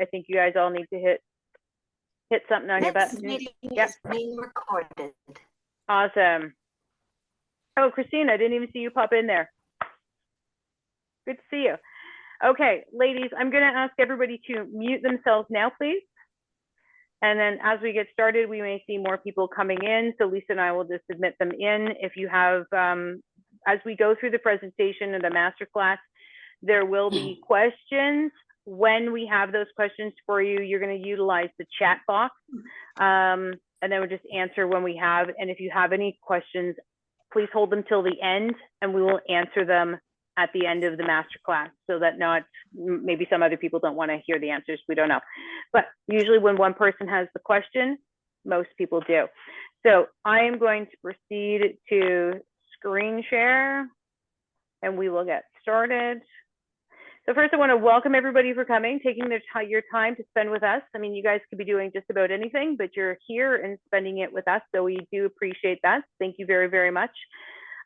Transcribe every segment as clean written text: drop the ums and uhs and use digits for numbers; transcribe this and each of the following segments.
I think you guys all need to hit something on your This button. meeting Yep. is being recorded. Awesome. Oh, Christine, I didn't even see you pop in there. Good to see you. Okay, ladies, I'm going to ask everybody to mute themselves now, please. And then as we get started, we may see more people coming in. So Lisa and I will just admit them in. If you have, as we go through the presentation of the masterclass, there will be questions. When we have those questions for you, you're going to utilize the chat box. And then we'll just answer when we have. And if you have any questions, please hold them till the end and we will answer them at the end of the masterclass, so that not, maybe some other people don't want to hear the answers, we don't know. But usually when one person has the question, most people do. So I am going to proceed to screen share and we will get started. So first I want to welcome everybody for coming, taking your time to spend with us. I mean, you guys could be doing just about anything, but you're here and spending it with us. So we do appreciate that. Thank you very, very much.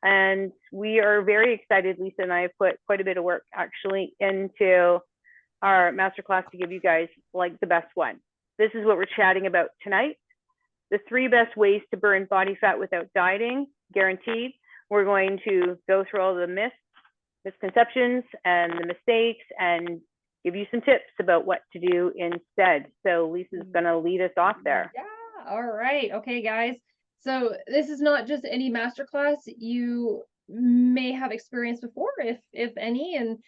And we are very excited. Lisa and I have put quite a bit of work actually into our masterclass to give you guys like the best one. This is what we're chatting about tonight. The 3 best ways to burn body fat without dieting, guaranteed. We're going to go through all the myths, misconceptions, and the mistakes and give you some tips about what to do instead. So Lisa's gonna lead us off there. Yeah, all right. Okay, guys. So this is not just any masterclass you may have experienced before, if any, and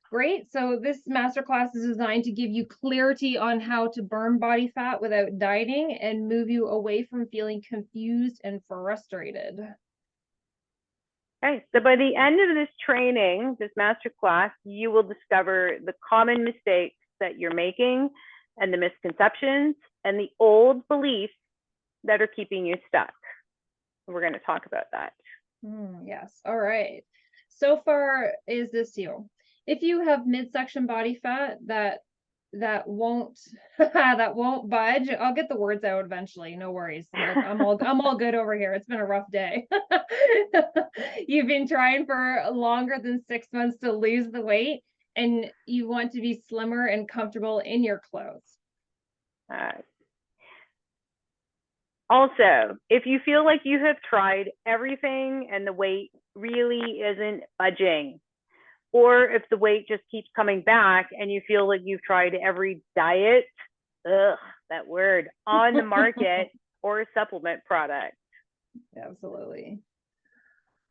great. So this masterclass is designed to give you clarity on how to burn body fat without dieting and move you away from feeling confused and frustrated. Okay, so by the end of this training, this masterclass, you will discover the common mistakes that you're making and the misconceptions and the old beliefs that are keeping you stuck. We're going to talk about that. Yes. All right. So far, is this you? If you have midsection body fat that won't that won't budge, I'll get the words out eventually. No worries. I'm all good over here. It's been a rough day. You've been trying for longer than 6 months to lose the weight, and you want to be slimmer and comfortable in your clothes. Also, if you feel like you have tried everything and the weight really isn't budging, or if the weight just keeps coming back and you feel like you've tried every diet, that word, on the market or supplement product. Absolutely.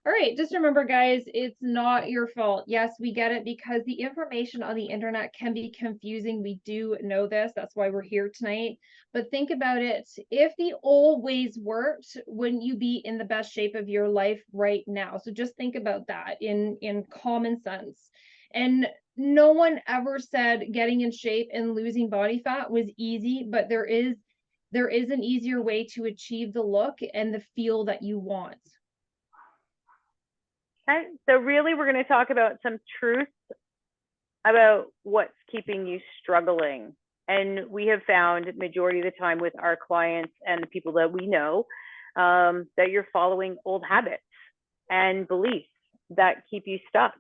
All right, just remember, guys, it's not your fault. Yes, we get it because the information on the internet can be confusing. We do know this. That's why we're here tonight. But think about it. If the old ways worked, wouldn't you be in the best shape of your life right now? So just think about that in common sense. And no one ever said getting in shape and losing body fat was easy, but there is an easier way to achieve the look and the feel that you want. Okay, so really we're going to talk about some truths about what's keeping you struggling. And we have found majority of the time with our clients and the people that we know that you're following old habits and beliefs that keep you stuck.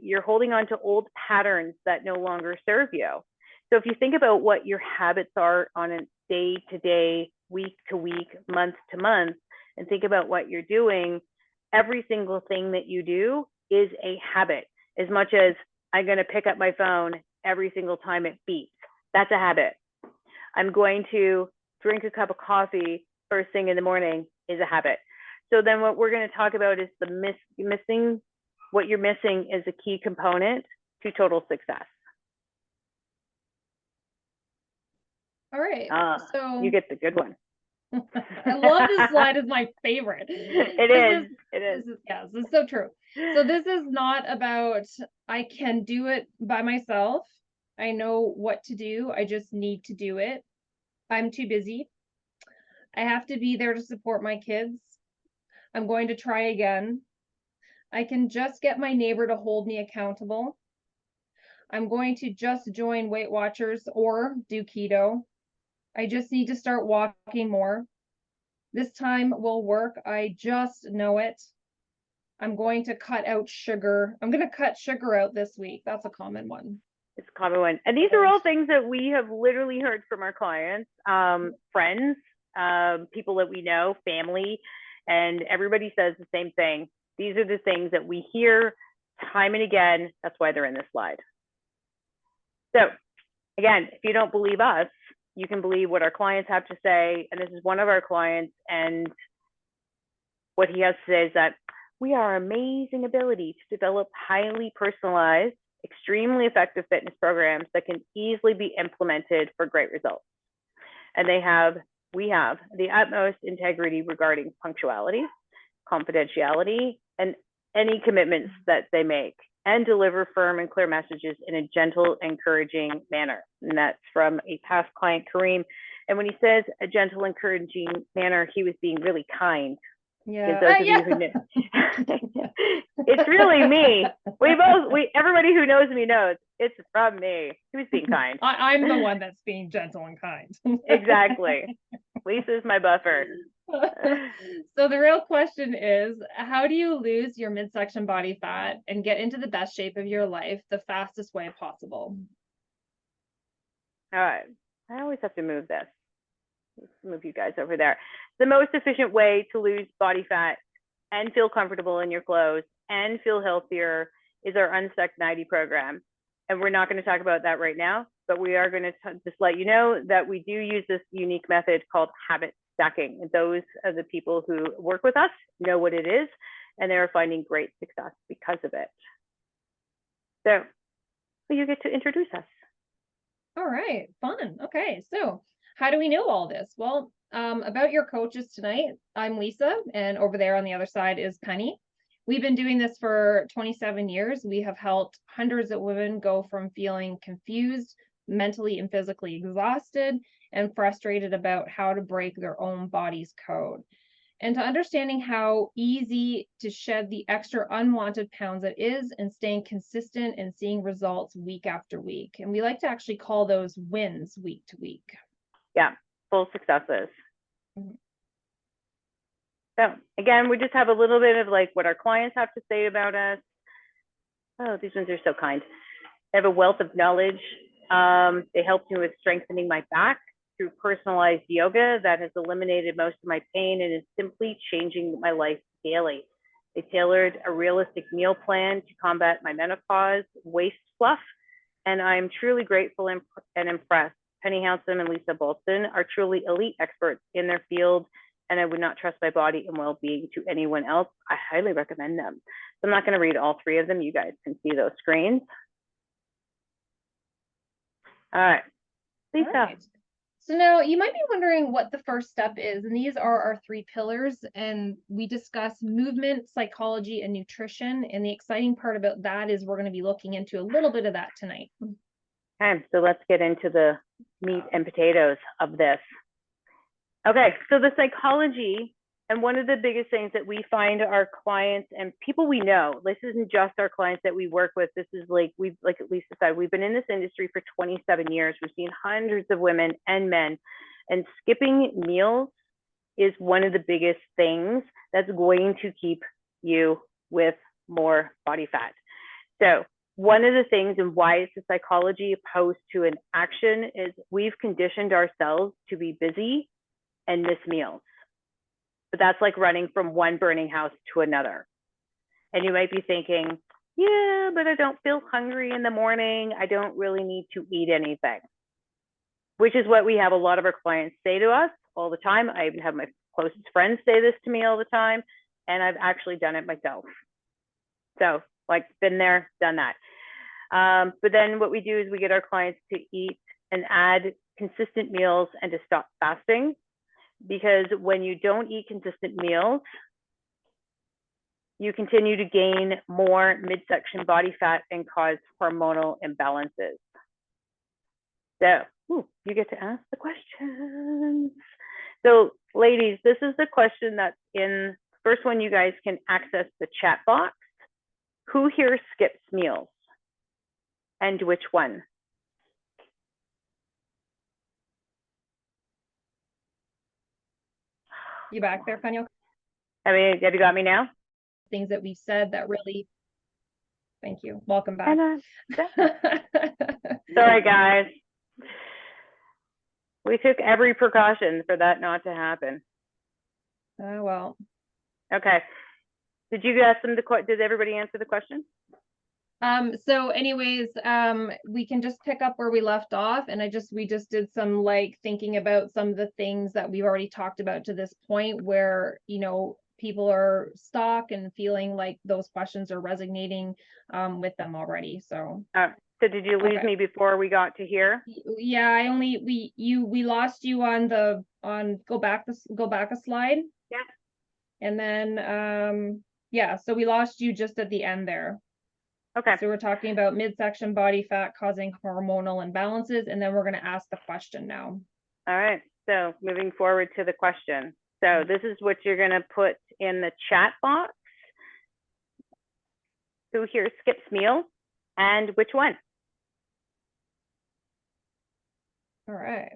You're holding on to old patterns that no longer serve you. So if you think about what your habits are on a day-to-day, week-to-week, month-to-month, and think about what you're doing, every single thing that you do is a habit. As much as I'm going to pick up my phone every single time it beeps, that's a habit. I'm going to drink a cup of coffee first thing in the morning is a habit. So then what we're going to talk about is the missing, what you're missing is a key component to total success. All right. So you get the good one. I love this slide. Is my favorite. It is. Yes, it's so true. So this is not about I can do it by myself. I know what to do. I just need to do it. I'm too busy. I have to be there to support my kids. I'm going to try again. I can just get my neighbor to hold me accountable. I'm going to just join Weight Watchers or do keto. I just need to start walking more. This time will work. I just know it. I'm going to cut out sugar. I'm going to cut sugar out this week. That's a common one. It's a common one. And these are all things that we have literally heard from our clients, friends, people that we know, family, and everybody says the same thing. These are the things that we hear time and again. That's why they're in this slide. So again, if you don't believe us, you can believe what our clients have to say. And this is one of our clients. And what he has to say is that we are amazing ability to develop highly personalized, extremely effective fitness programs that can easily be implemented for great results. And we have the utmost integrity regarding punctuality, confidentiality, and any commitments that they make, and deliver firm and clear messages in a gentle, encouraging manner. And that's from a past client, Kareem. And when he says a gentle, encouraging manner, he was being really kind. Yeah. Those of you who know, it's really me. Everybody who knows me knows it's from me. He was being kind. I'm the one that's being gentle and kind. Exactly. Lisa's my buffer. So the real question is, how do you lose your midsection body fat and get into the best shape of your life the fastest way possible? All right. I always have to move this. Let's move you guys over there. The most efficient way to lose body fat and feel comfortable in your clothes and feel healthier is our Unstuck 90 program. And we're not going to talk about that right now, but we are going to just let you know that we do use this unique method called habit stacking. And those are the people who work with us know what it is, and they're finding great success because of it. So you get to introduce us. All right, fun. Okay, so how do we know all this? Well, about your coaches tonight, I'm Lisa, and over there on the other side is Penny. We've been doing this for 27 years. We have helped hundreds of women go from feeling confused, mentally and physically exhausted, and frustrated about how to break their own body's code, and to understanding how easy to shed the extra unwanted pounds it is, and staying consistent and seeing results week after week. And we like to actually call those wins week to week. Yeah, full successes. Mm-hmm. So again, we just have a little bit of like what our clients have to say about us. Oh, these ones are so kind. They have a wealth of knowledge. They helped me with strengthening my back through personalized yoga that has eliminated most of my pain and is simply changing my life daily. They tailored a realistic meal plan to combat my menopause, waist fluff, and I'm truly grateful and impressed. Penny Hounsome and Lisa Balsdon are truly elite experts in their field, and I would not trust my body and well-being to anyone else. I highly recommend them. So I'm not going to read all three of them. You guys can see those screens. All right, Lisa. All right. So now you might be wondering what the first step is, and these are our 3 pillars, and we discuss movement, psychology, and nutrition. And the exciting part about that is we're going to be looking into a little bit of that tonight. Okay, so let's get into the meat and potatoes of this. Okay, so the psychology, and one of the biggest things that we find our clients and people we know, this isn't just our clients that we work with, this is like Lisa said, we've been in this industry for 27 years. We've seen hundreds of women and men, and skipping meals is one of the biggest things that's going to keep you with more body fat. So one of the things and why it's a psychology opposed to an action is we've conditioned ourselves to be busy and miss meals. But that's like running from one burning house to another. And you might be thinking, yeah, but I don't feel hungry in the morning. I don't really need to eat anything, which is what we have a lot of our clients say to us all the time. I even have my closest friends say this to me all the time, and I've actually done it myself. So like been there, done that. But then what we do is we get our clients to eat and add consistent meals and to stop fasting. Because when you don't eat consistent meals, you continue to gain more midsection body fat and cause hormonal imbalances. So you get to ask the questions. So ladies, this is the question that's in, first one, you guys can access the chat box. Who here skips meals? And which one? You back there, Penny? I mean, have you got me now? Things that we've said that really, thank you. Welcome back. Sorry, guys. We took every precaution for that not to happen. Oh, well. Okay. Did you ask them did everybody answer the question? So anyways, we can just pick up where we left off, and we just did some like thinking about some of the things that we've already talked about to this point where, you know, people are stuck and feeling like those questions are resonating with them already. So so did you lose me before we got to here? Yeah, we lost you on go back a slide. Yeah. And then yeah, so we lost you just at the end there. Okay. So we're talking about midsection body fat causing hormonal imbalances, and then we're going to ask the question now. All right. So moving forward to the question. So this is what you're going to put in the chat box. Who here skips meals and which one? All right.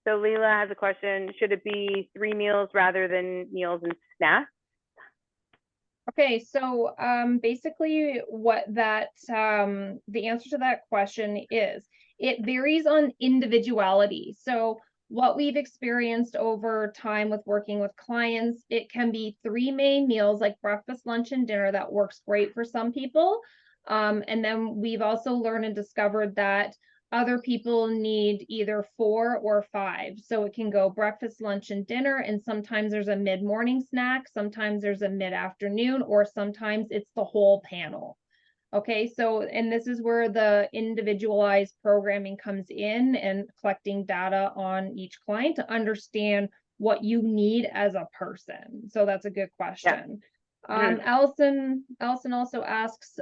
So Leela has a question. Should it be 3 meals rather than meals and snacks? Okay, so basically what that the answer to that question is, it varies on individuality. So what we've experienced over time with working with clients, it can be 3 main meals like breakfast, lunch, and dinner. That works great for some people. And then we've also learned and discovered that other people need either 4 or 5. So it can go breakfast, lunch, and dinner. And sometimes there's a mid-morning snack. Sometimes there's a mid-afternoon, or sometimes it's the whole panel. Okay, so, and this is where the individualized programming comes in and collecting data on each client to understand what you need as a person. So that's a good question. Yeah. Allison also asks,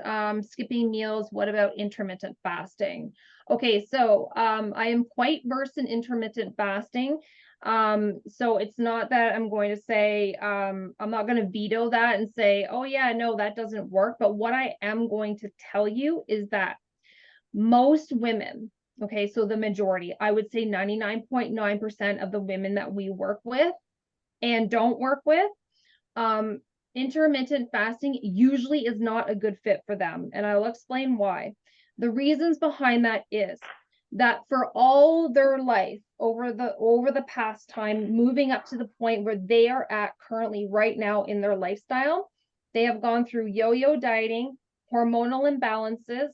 skipping meals, what about intermittent fasting? Okay, so I am quite versed in intermittent fasting. So it's not that I'm going to say, I'm not going to veto that and say, oh yeah, no, that doesn't work. But what I am going to tell you is that most women, okay, so the majority, I would say 99.9% of the women that we work with and don't work with, intermittent fasting usually is not a good fit for them. And I'll explain why. The reasons behind that is that for all their life, over the past time, moving up to the point where they are at currently right now in their lifestyle, they have gone through yo-yo dieting, hormonal imbalances,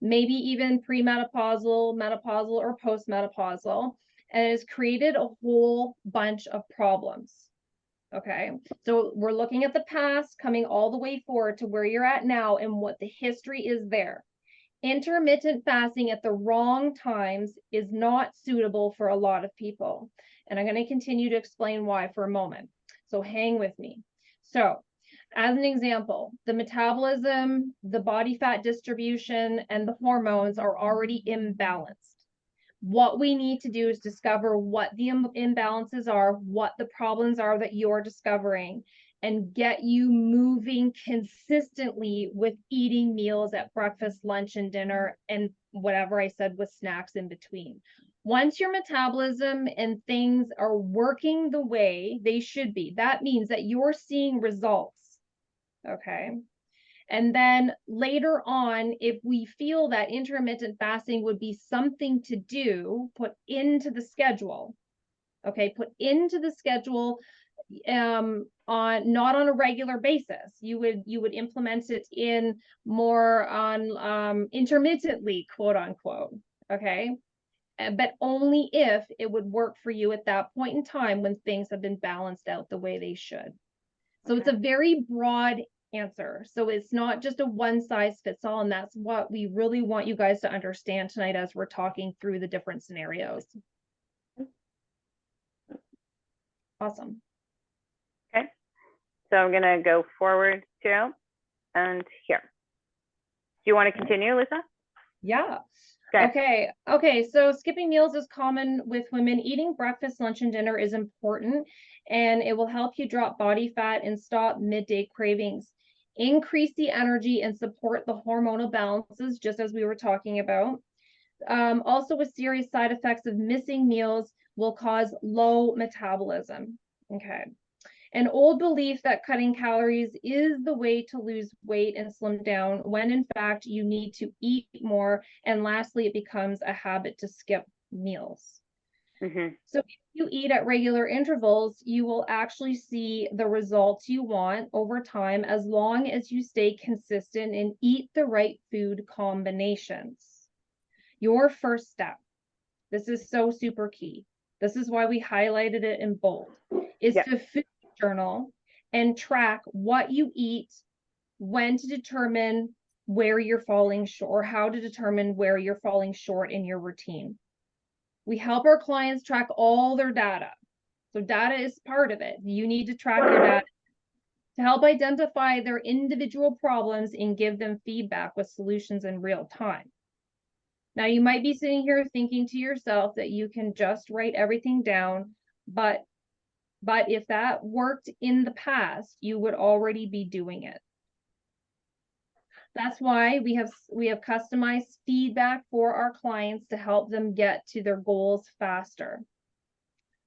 maybe even premenopausal, menopausal, or postmenopausal, and it has created a whole bunch of problems. Okay, so we're looking at the past, coming all the way forward to where you're at now and what the history is there. Intermittent fasting at the wrong times is not suitable for a lot of people. And I'm going to continue to explain why for a moment. So hang with me. So as an example, the metabolism, the body fat distribution, and the hormones are already imbalanced. What we need to do is discover what the imbalances are, what the problems are that you're discovering, and get you moving consistently with eating meals at breakfast, lunch, and dinner, and whatever I said with snacks in between. Once your metabolism and things are working the way they should be, that means that you're seeing results, okay? And then later on, if we feel that intermittent fasting would be something to do, put into the schedule, okay, put into the schedule not on a regular basis. You would implement it in more on intermittently, quote unquote, okay? But only if it would work for you at that point in time when things have been balanced out the way they should. So it's a very broad answer. So it's not just a one size fits all. And that's what we really want you guys to understand tonight as we're talking through the different scenarios. Awesome. Okay. So I'm going to go forward to and here. Do you want to continue, Lisa? Yeah. Okay. So skipping meals is common with women. Eating breakfast, lunch, and dinner is important, and it will help you drop body fat and stop midday cravings, increase the energy, and support the hormonal balances, just as we were talking about. Also, with serious side effects of missing meals will cause low metabolism. Okay. An old belief that cutting calories is the way to lose weight and slim down, when in fact you need to eat more. And lastly, it becomes a habit to skip meals. So if you eat at regular intervals, you will actually see the results you want over time, as long as you stay consistent and eat the right food combinations. Your first step, this is so super key. This is why we highlighted it in bold, is to food journal and track what you eat, when to determine where you're falling short, or how to determine where you're falling short in your routine. We help our clients track all their data. So data is part of it. You need to track your data to help identify their individual problems and give them feedback with solutions in real time. Now, you might be sitting here thinking to yourself that you can just write everything down, but if that worked in the past, you would already be doing it. That's why we have customized feedback for our clients to help them get to their goals faster.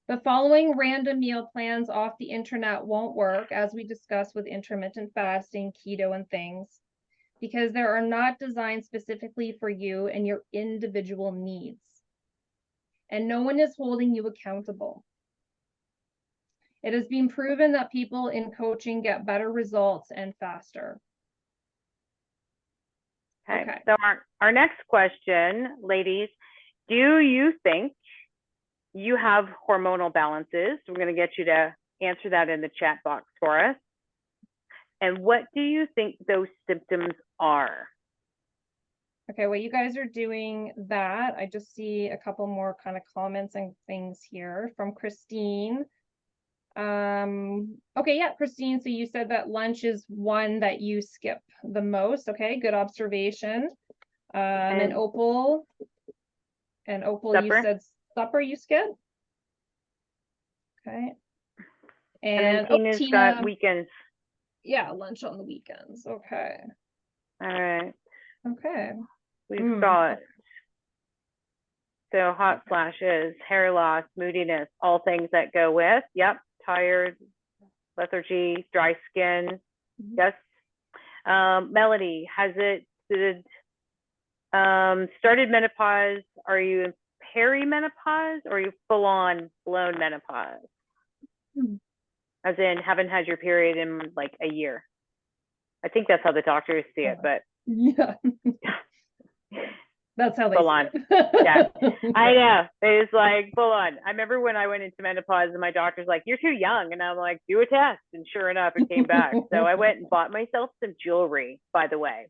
The following random meal plans off the internet won't work, as we discussed with intermittent fasting, keto, and things, because they are not designed specifically for you and your individual needs. And no one is holding you accountable. It has been proven that people in coaching get better results and faster. Okay. So our next question, ladies, do you think you have hormonal balances? We're going to get you to answer that in the chat box for us. And what do you think those symptoms are? Okay, well, you guys are doing that. I just see a couple more kind of comments and things here from Christine. Okay, yeah, Christine, so you said that lunch is one that you skip the most. Okay, good observation. And Opal, supper. You said supper you skip. Okay. And then Tina's got weekends. Yeah, lunch on the weekends. Okay. All right. Okay. We've got, so hot flashes, hair loss, moodiness, all things that go with, tired, lethargy, dry skin, yes. Melody, has it started menopause? Are you in perimenopause, or are you full on blown menopause? As in, haven't had your period in like a year. I think that's how the doctors see it, but yeah. That's how they full on. Yeah, I know. It's like full on. I remember when I went into menopause and my doctor's like, "You're too young," and I'm like, "Do a test," and sure enough, it came back. So I went and bought myself some jewelry, by the way,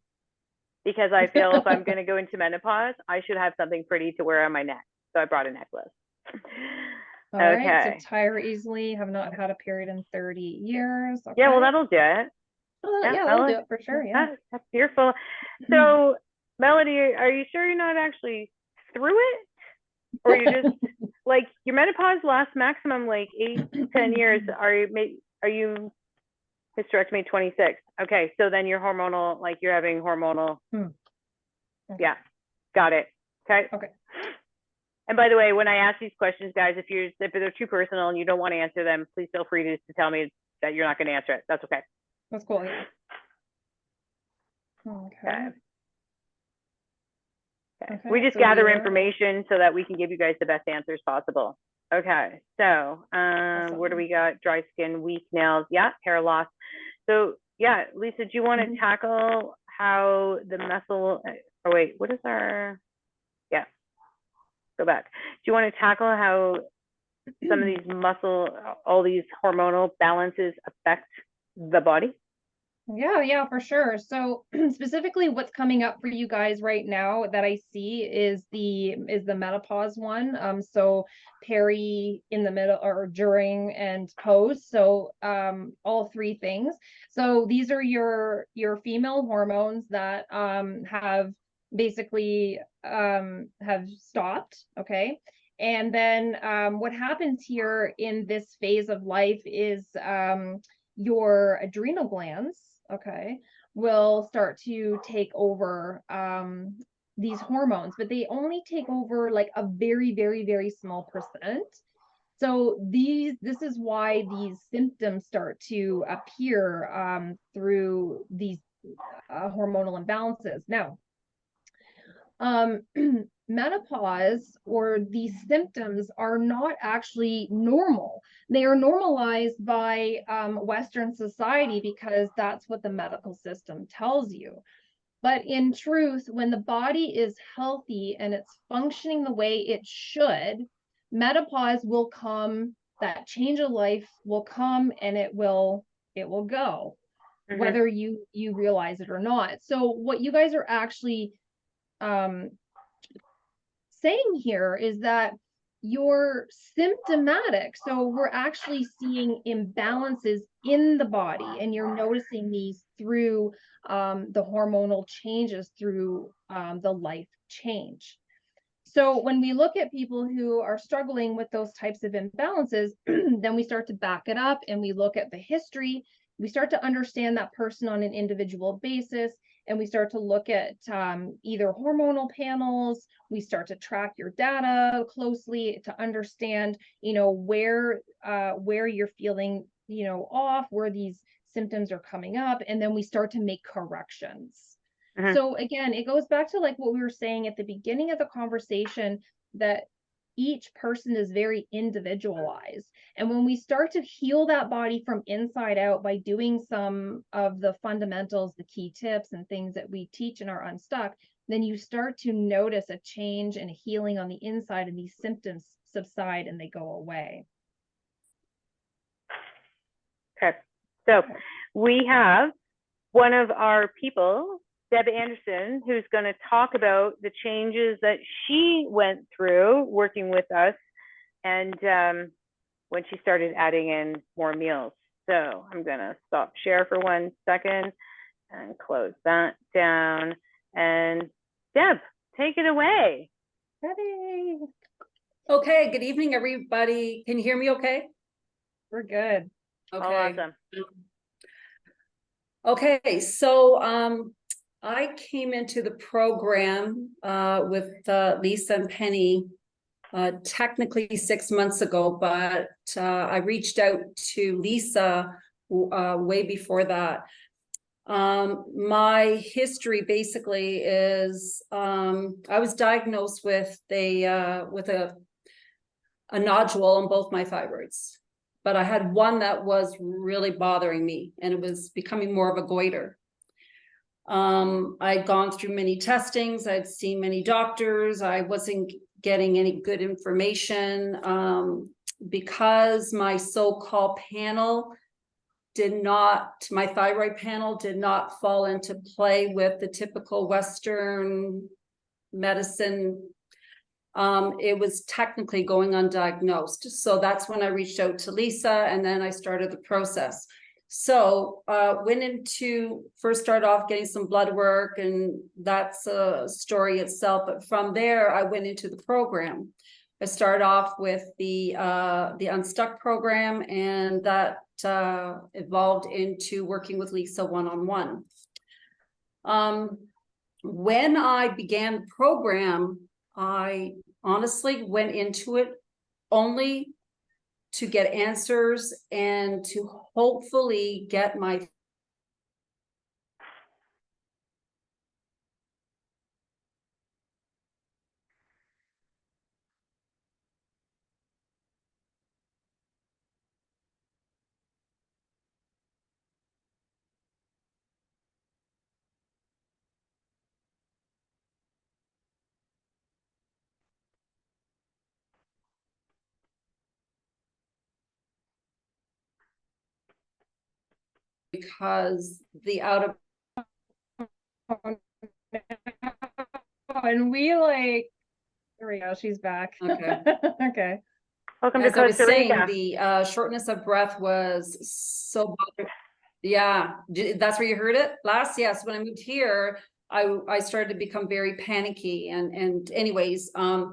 because I feel if I'm going to go into menopause, I should have something pretty to wear on my neck. So I brought a necklace. All right. So tire easily. Have not had a period in 30 years. Okay. Yeah, well, that'll do it. Yeah, that'll do it for sure. Yeah. That's beautiful. So, Melody, are you sure you're not actually through it? Or you just like your menopause lasts maximum like 8 to 10 years. Are you hysterectomy 26? Okay, so then you're hormonal, like you're having hormonal. Okay. Yeah, got it. Okay. And by the way, when I ask these questions, guys, if they're too personal and you don't want to answer them, please feel free to tell me that you're not going to answer it. That's okay. That's cool. Yeah. Okay. We just gather information so that we can give you guys the best answers possible. Okay. So where do we got? Dry skin, weak nails. Yeah. Hair loss. So yeah, Lisa, do you want to tackle how the muscle, oh wait, what is our, yeah, go back. Do you want to tackle how some of these all these hormonal balances affect the body? Yeah, for sure. So specifically what's coming up for you guys right now that I see is the menopause one. So peri, in the middle, or during, and post. So all three things. So these are your female hormones that have basically have stopped. Okay. And then what happens here in this phase of life is your adrenal glands, will start to take over these hormones, but they only take over like a very, very, very small percent. So this is why these symptoms start to appear through these hormonal imbalances. Now, menopause or these symptoms are not actually normal. They are normalized by Western society because that's what the medical system tells you. But in truth, when the body is healthy and it's functioning the way it should, menopause will come, that change of life will come, and it will go, whether you realize it or not. So what you guys are actually saying here is that you're symptomatic. So we're actually seeing imbalances in the body, and you're noticing these through the hormonal changes, through the life change. So when we look at people who are struggling with those types of imbalances, then we start to back it up and we look at the history. We start to understand that person on an individual basis, and we start to look at either hormonal panels. We start to track your data closely to understand, where you're feeling, off, where these symptoms are coming up, and then we start to make corrections. So again, it goes back to like what we were saying at the beginning of the conversation, that each person is very individualized. And when we start to heal that body from inside out by doing some of the fundamentals, the key tips and things that we teach in our Unstuck, then you start to notice a change and a healing on the inside, and these symptoms subside and they go away. Okay. So we have one of our people, Deb Anderson, who's going to talk about the changes that she went through working with us, and when she started adding in more meals. So I'm going to stop share for 1 second and close that down. And Deb, take it away. Ready. Okay, good evening, everybody. Can you hear me okay? We're good. Okay. Awesome. Okay, so I came into the program with Lisa and Penny technically 6 months ago, but I reached out to Lisa way before that. My history basically is I was diagnosed with a nodule on both my thyroids, but I had one that was really bothering me, and it was becoming more of a goiter. I'd gone through many testings. I'd seen many doctors. I wasn't getting any good information because my so-called panel my thyroid panel did not fall into play with the typical Western medicine. It was technically going undiagnosed. So that's when I reached out to Lisa, and then I started the process. So first start off getting some blood work, and that's a story itself. But from there, I went into the program. I started off with the Unstuck program, and that evolved into working with Lisa one-on-one. When I began the program, I honestly went into it only to get answers and to hopefully get my because the out of And there we go, she's back. Okay. Okay. Welcome as to I was Costa saying, Rica. the shortness of breath was so bothering. Yeah, that's where you heard it last. Yes, when I moved here, I started to become very panicky, and anyways, I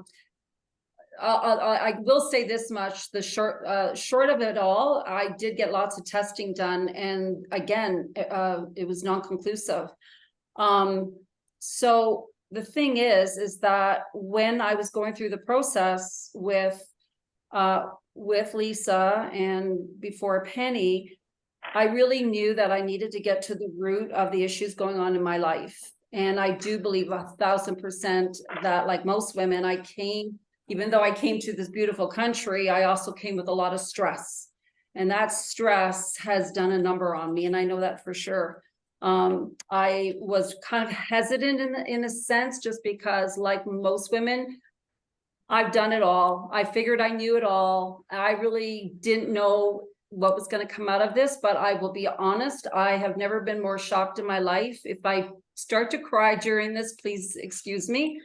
will say this much: the short of it all, I did get lots of testing done, and again, it was non-conclusive. So the thing is that when I was going through the process with with Lisa and before Penny, I really knew that I needed to get to the root of the issues going on in my life. And I do believe 1,000% that, like most women, even though I came to this beautiful country, I also came with a lot of stress. And that stress has done a number on me, and I know that for sure. I was kind of hesitant in a sense, just because, like most women, I've done it all. I figured I knew it all. I really didn't know what was going to come out of this, but I will be honest, I have never been more shocked in my life. If I start to cry during this, please excuse me.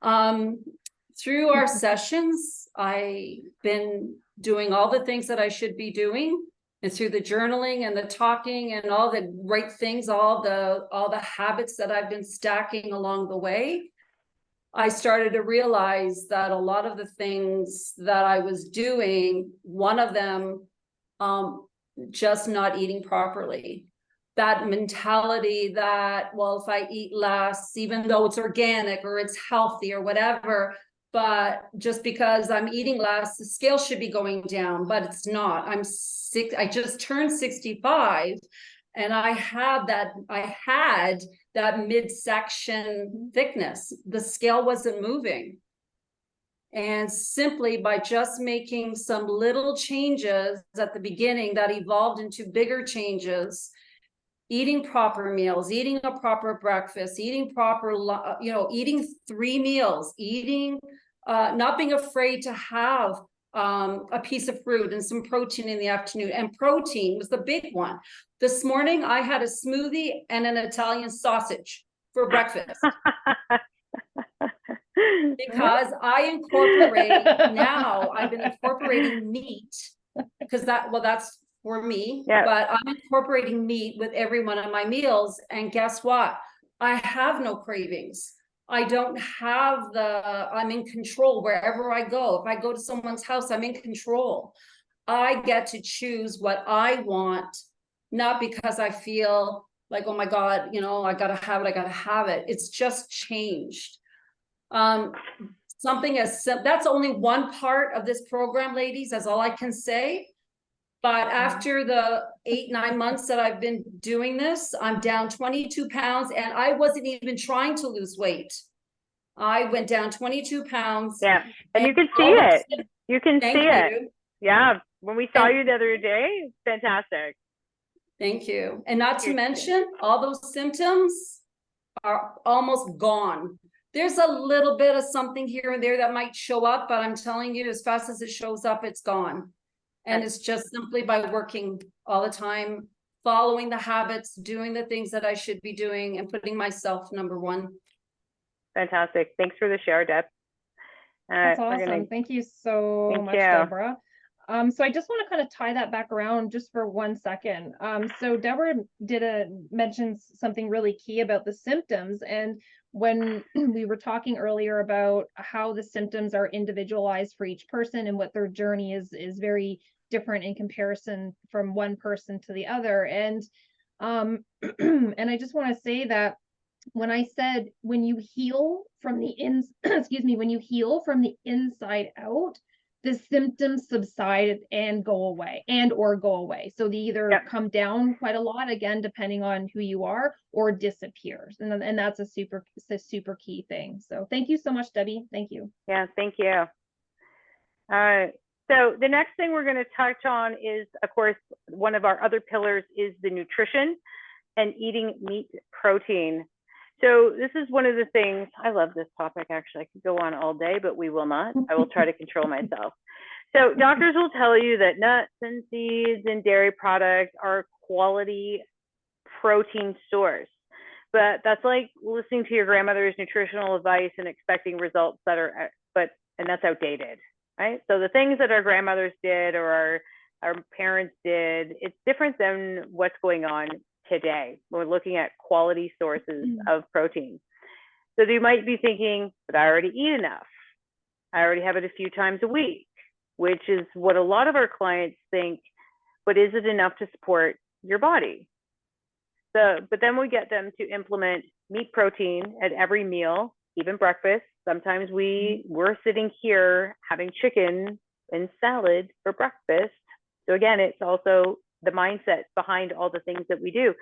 Through our sessions, I've been doing all the things that I should be doing, and through the journaling and the talking and all the right things, all the habits that I've been stacking along the way, I started to realize that a lot of the things that I was doing, one of them, just not eating properly. That mentality that, well, if I eat less, even though it's organic or it's healthy or whatever, but just because I'm eating less, the scale should be going down, but it's not. I just turned 65, and I had that midsection thickness. The scale wasn't moving. And simply by just making some little changes at the beginning that evolved into bigger changes, eating proper meals, eating a proper breakfast, eating proper, eating 3 meals, not being afraid to have a piece of fruit and some protein in the afternoon. And protein was the big one. This morning, I had a smoothie and an Italian sausage for breakfast. Because I've been incorporating meat, because that's for me, but I'm incorporating meat with every one of my meals. And guess what? I have no cravings. I don't have I'm in control wherever I go. If I go to someone's house, I'm in control. I get to choose what I want, not because I feel like, oh my God, I gotta have it. It's just changed. Something that's only one part of this program, ladies. That's all I can say. But after the 8-9 months that I've been doing this, I'm down 22 pounds, and I wasn't even trying to lose weight. I went down 22 pounds. Yeah, and you can see it. You can see it. Yeah, when we saw you the other day, fantastic. Thank you. And not to mention, all those symptoms are almost gone. There's a little bit of something here and there that might show up, but I'm telling you, as fast as it shows up, it's gone. And it's just simply by working all the time, following the habits, doing the things that I should be doing, and putting myself number one. Fantastic. Thanks for the share, Deb. That's awesome. Thank you so much, Deborah. So I just want to kind of tie that back around just for 1 second. So Deborah mentioned something really key about the symptoms. And when we were talking earlier about how the symptoms are individualized for each person and what their journey is very different in comparison from one person to the other. And and I just want to say that when I said, when you heal from the when you heal from the inside out, the symptoms subside and go away or go away. So they either come down quite a lot, again, depending on who you are, or disappears. And that's a super key thing. So thank you so much, Debbie. Thank you. Yeah, thank you. So the next thing we're going to touch on is, of course, one of our other pillars is the nutrition and eating meat protein. So this is one of the things, I love this topic, actually. I could go on all day, but we will not. I will try to control myself. So doctors will tell you that nuts and seeds and dairy products are a quality protein source. But that's like listening to your grandmother's nutritional advice and expecting results that are, and that's outdated, right? So the things that our grandmothers did or our parents did, it's different than what's going on today. We're looking at quality sources of protein. So you might be thinking, but I already eat enough. I already have it a few times a week, which is what a lot of our clients think, but is it enough to support your body? So, but then we get them to implement meat protein at every meal, even breakfast. Sometimes we're sitting here having chicken and salad for breakfast. So again, it's also the mindset behind all the things that we do,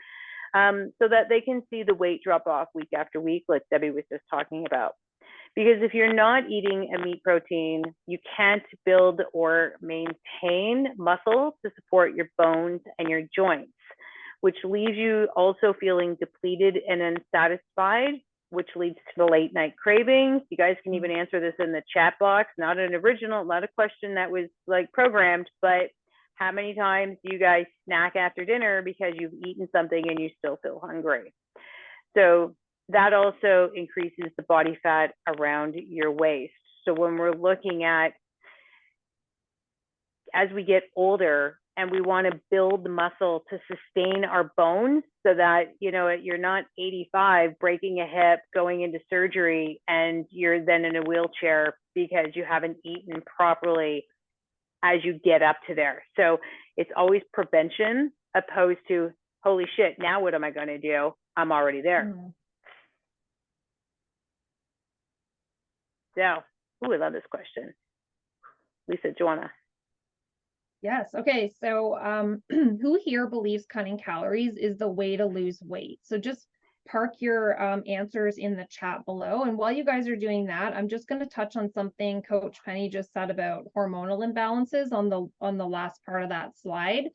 so that they can see the weight drop off week after week, like Debbie was just talking about. Because if you're not eating a meat protein, you can't build or maintain muscle to support your bones and your joints, which leaves you also feeling depleted and unsatisfied, which leads to the late night cravings. You guys can even answer this in the chat box. Not an original, not a question that was like programmed, but how many times do you guys snack after dinner because you've eaten something and you still feel hungry? So that also increases the body fat around your waist. So when we're looking at, as we get older and we want to build muscle to sustain our bones so that, you know, you're not 85, breaking a hip, going into surgery, and you're then in a wheelchair because you haven't eaten properly as you get up to there. So it's always prevention opposed to, holy shit, now what am I going to do? I'm already there. So, I love this question. Lisa, Joanna. Yes. Okay. So, who here believes cutting calories is the way to lose weight? So just park your answers in the chat below. And while you guys are doing that, I'm just going to touch on something Coach Penny just said about hormonal imbalances on the last part of that slide.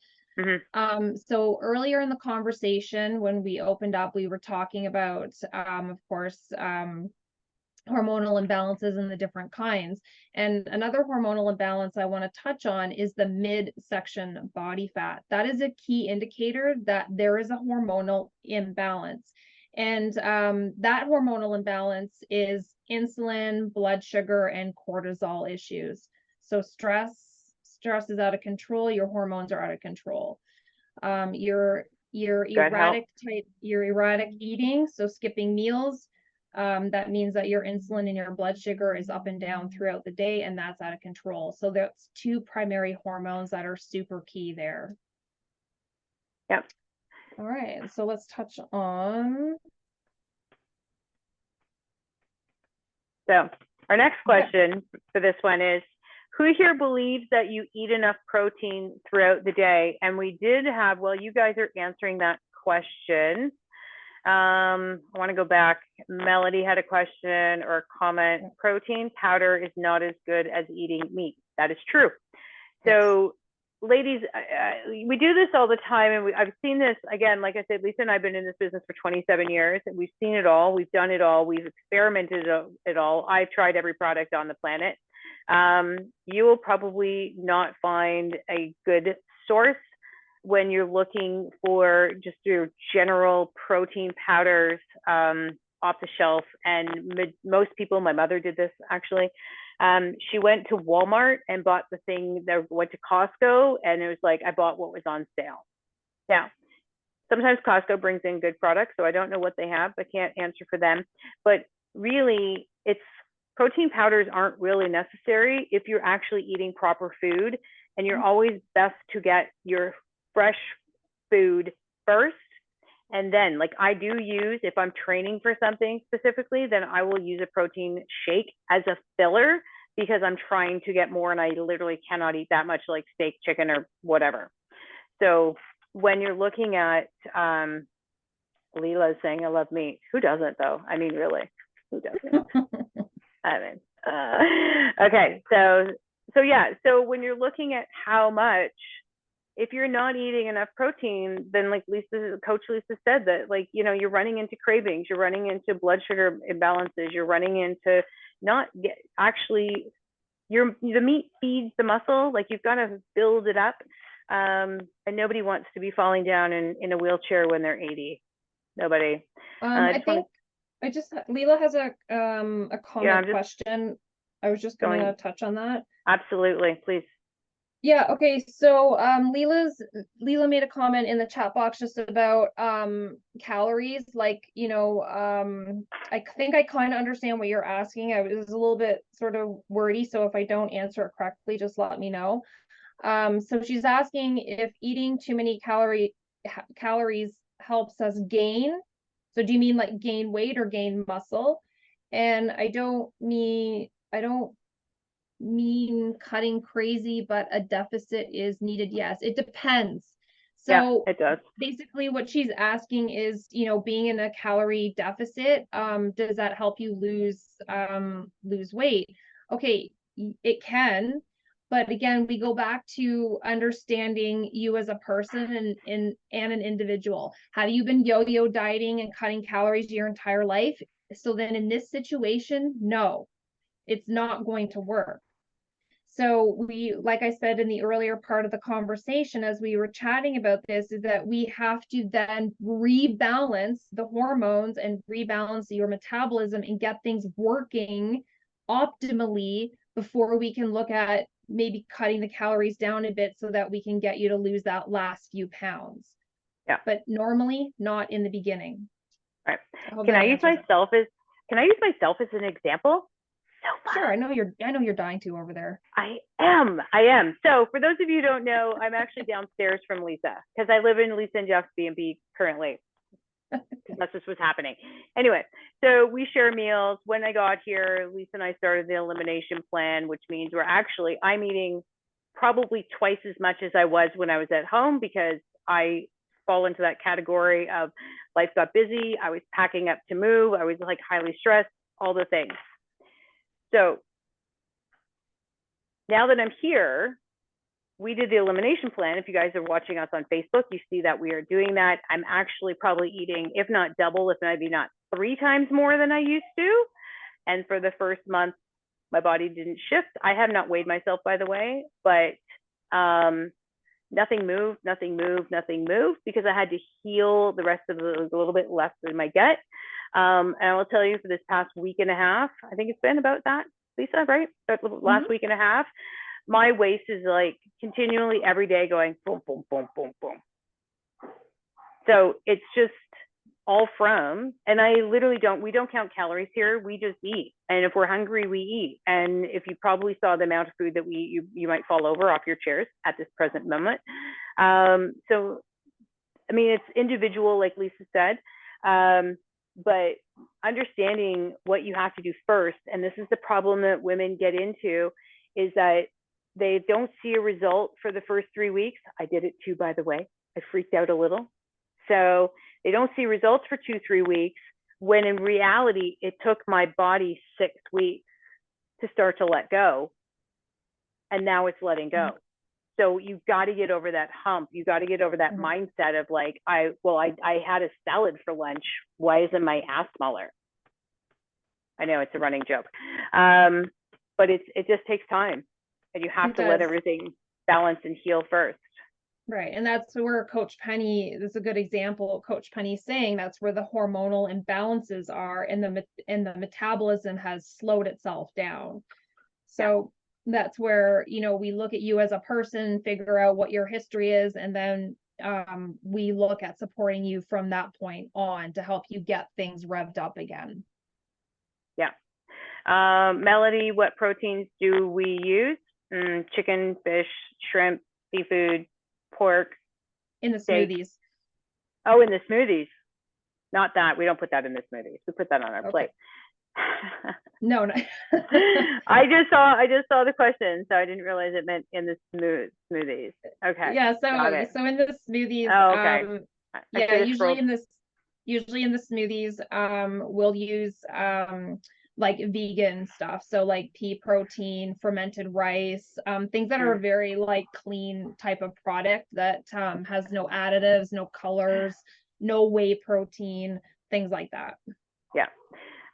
So earlier in the conversation, when we opened up, we were talking about, of course, hormonal imbalances and the different kinds. And another hormonal imbalance I want to touch on is the midsection body fat. That is a key indicator that there is a hormonal imbalance. And that hormonal imbalance is insulin, blood sugar, and cortisol issues. So stress is out of control, your hormones are out of control. Your erratic eating, so skipping meals, that means that your insulin and your blood sugar is up and down throughout the day, and that's out of control. So that's two primary hormones that are super key there. Yep. All right, so let's touch on. So our next question for this one is, who here believes that you eat enough protein throughout the day? And we did have, while you guys are answering that question, I want to go back. Melody had a question or a comment. Protein powder is not as good as eating meat. That is true. So ladies, we do this all the time, and I've seen this, again, like I said, Lisa and I have been in this business for 27 years, and we've seen it all, we've done it all, we've experimented it all. I've tried every product on the planet. You will probably not find a good source when you're looking for just your general protein powders off the shelf. And most people, my mother did this actually, she went to Walmart and bought the thing that went to Costco, and it was like, I bought what was on sale. Now, sometimes Costco brings in good products, so I don't know what they have. I can't answer for them. But really, protein powders aren't really necessary if you're actually eating proper food, and you're always best to get your fresh food first. And then, like I do use, if I'm training for something specifically, then I will use a protein shake as a filler because I'm trying to get more and I literally cannot eat that much, like steak, chicken, or whatever. So when you're looking at, Leela is saying, I love meat. Who doesn't though? I mean, really, who doesn't? I mean, okay. So yeah, so when you're looking at how much, if you're not eating enough protein, then like Coach Lisa said, that like, you know, you're running into cravings, you're running into blood sugar imbalances, you're running into the meat feeds the muscle, like you've got to build it up. And nobody wants to be falling down in a wheelchair when they're 80. Nobody. I think Leela has a comment question. I was just going to touch on that. Absolutely, please. Yeah, okay, so Leela made a comment in the chat box just about calories, like, you know, I think I kind of understand what you're asking. It was a little bit sort of wordy, so if I don't answer it correctly, just let me know. So she's asking if eating too many calories helps us gain. So do you mean like gain weight or gain muscle? And I don't mean cutting crazy, but a deficit is needed? Yes, it depends. Yeah, So it does. basically what she's asking is, you know, being in a calorie deficit, does that help you lose weight? Okay, it can, but again, we go back to understanding you as a person and an individual. Have you been yo-yo dieting and cutting calories your entire life? So then in this situation, no, it's not going to work. So we, like I said in the earlier part of the conversation, as we were chatting about this, is that we have to then rebalance the hormones and rebalance your metabolism and get things working optimally before we can look at maybe cutting the calories down a bit so that we can get you to lose that last few pounds. Yeah. But normally not in the beginning. Right. I hope Can that I use answers it. myself as an example? So fun. Sure, I know you're dying to over there. I am. So for those of you who don't know, I'm actually downstairs from Lisa because I live in Lisa and Jeff's B&B currently. That's just what's happening. Anyway, so we share meals. When I got here, Lisa and I started the elimination plan, which means I'm eating probably twice as much as I was when I was at home because I fall into that category of life got busy. I was packing up to move. I was like highly stressed, all the things. So now that I'm here, we did the elimination plan. If you guys are watching us on Facebook, you see that we are doing that. I'm actually probably eating, if not double, if maybe not 3 times more than I used to. And for the first month, my body didn't shift. I have not weighed myself, by the way, but nothing moved because I had to heal the rest of a little bit left in my gut. And I will tell you for this past week and a half, I think it's been about that, Lisa, right? That last week and a half, my waist is like continually every day going boom, boom, boom, boom, boom. So it's just all from, and we don't count calories here. We just eat. And if we're hungry, we eat. And if you probably saw the amount of food that we eat, you might fall over off your chairs at this present moment. So, I mean, it's individual, like Lisa said, but understanding what you have to do first, and this is the problem that women get into, is that they don't see a result for the first 3 weeks. I did it too, by the way. I freaked out a little. So they don't see results for 2-3 weeks, when in reality, it took my body 6 weeks to start to let go. And now it's letting go. So you've got to get over that hump. You got to get over that mindset of like, I had a salad for lunch. Why isn't my ass smaller? I know it's a running joke. But it just takes time. And you have to let everything balance and heal first. Right. And that's where Coach Penny, this is a good example. Coach Penny saying that's where the hormonal imbalances are, and the metabolism has slowed itself down. So that's where, you know, we look at you as a person, figure out what your history is, and then we look at supporting you from that point on to help you get things revved up again. Yeah. Melody, what proteins do we use? Chicken, fish, shrimp, seafood, pork. In the steak. smoothies. Oh, in the smoothies. Not that. We don't put that in the smoothies. We put that on our plate. No. I just saw the question, so I didn't realize it meant in the smoothies. Okay. Yeah, so in the smoothies, oh, okay. Yeah, usually in the smoothies, we'll use like vegan stuff. So like pea protein, fermented rice, things that are very like clean type of product that has no additives, no colors, no whey protein, things like that. Yeah.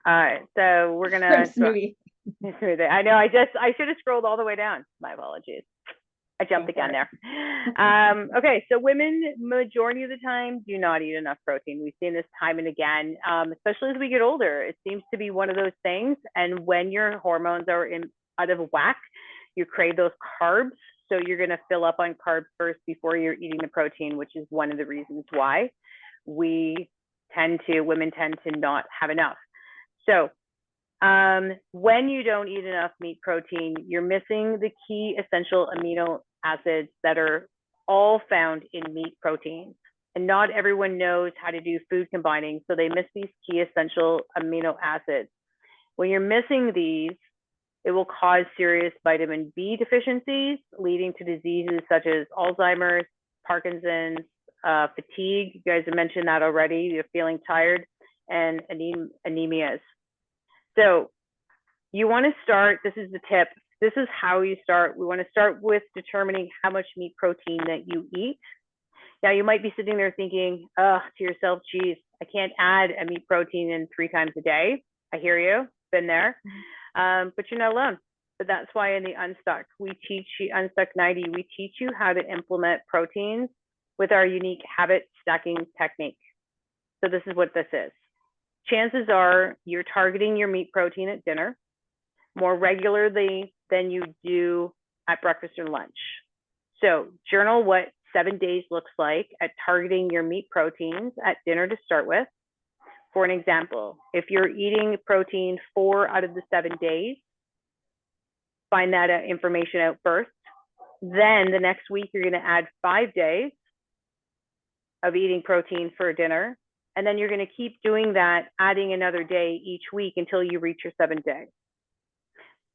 All right. So we're gonna smoothie. I know. I should have scrolled all the way down. My apologies. I jumped the gun there. Okay, so women, majority of the time, do not eat enough protein. We've seen this time and again, especially as we get older. It seems to be one of those things. And when your hormones are out of whack, you crave those carbs. So you're going to fill up on carbs first before you're eating the protein, which is one of the reasons why women tend to not have enough. So when you don't eat enough meat protein, you're missing the key essential amino acids that are all found in meat proteins. And not everyone knows how to do food combining, so they miss these key essential amino acids. When you're missing these, It will cause serious vitamin B deficiencies, leading to diseases such as Alzheimer's, Parkinson's, fatigue. You guys have mentioned that already. You're feeling tired, and anemias. So you want to start, this is the tip. This is how you start. We want to start with determining how much meat protein that you eat. Now you might be sitting there thinking, to yourself, geez, I can't add a meat protein in 3 times a day. I hear you, been there. But you're not alone. But that's why in the Unstuck, we teach you, Unstuck 90, we teach you how to implement proteins with our unique habit stacking technique. So this is what this is. Chances are you're targeting your meat protein at dinner more regularly than you do at breakfast or lunch. So journal what 7 days looks like at targeting your meat proteins at dinner to start with. For an example, if you're eating protein 4 out of the 7 days, find that information out first. Then the next week, you're going to add 5 days of eating protein for dinner. And then you're going to keep doing that, adding another day each week until you reach your 7 days.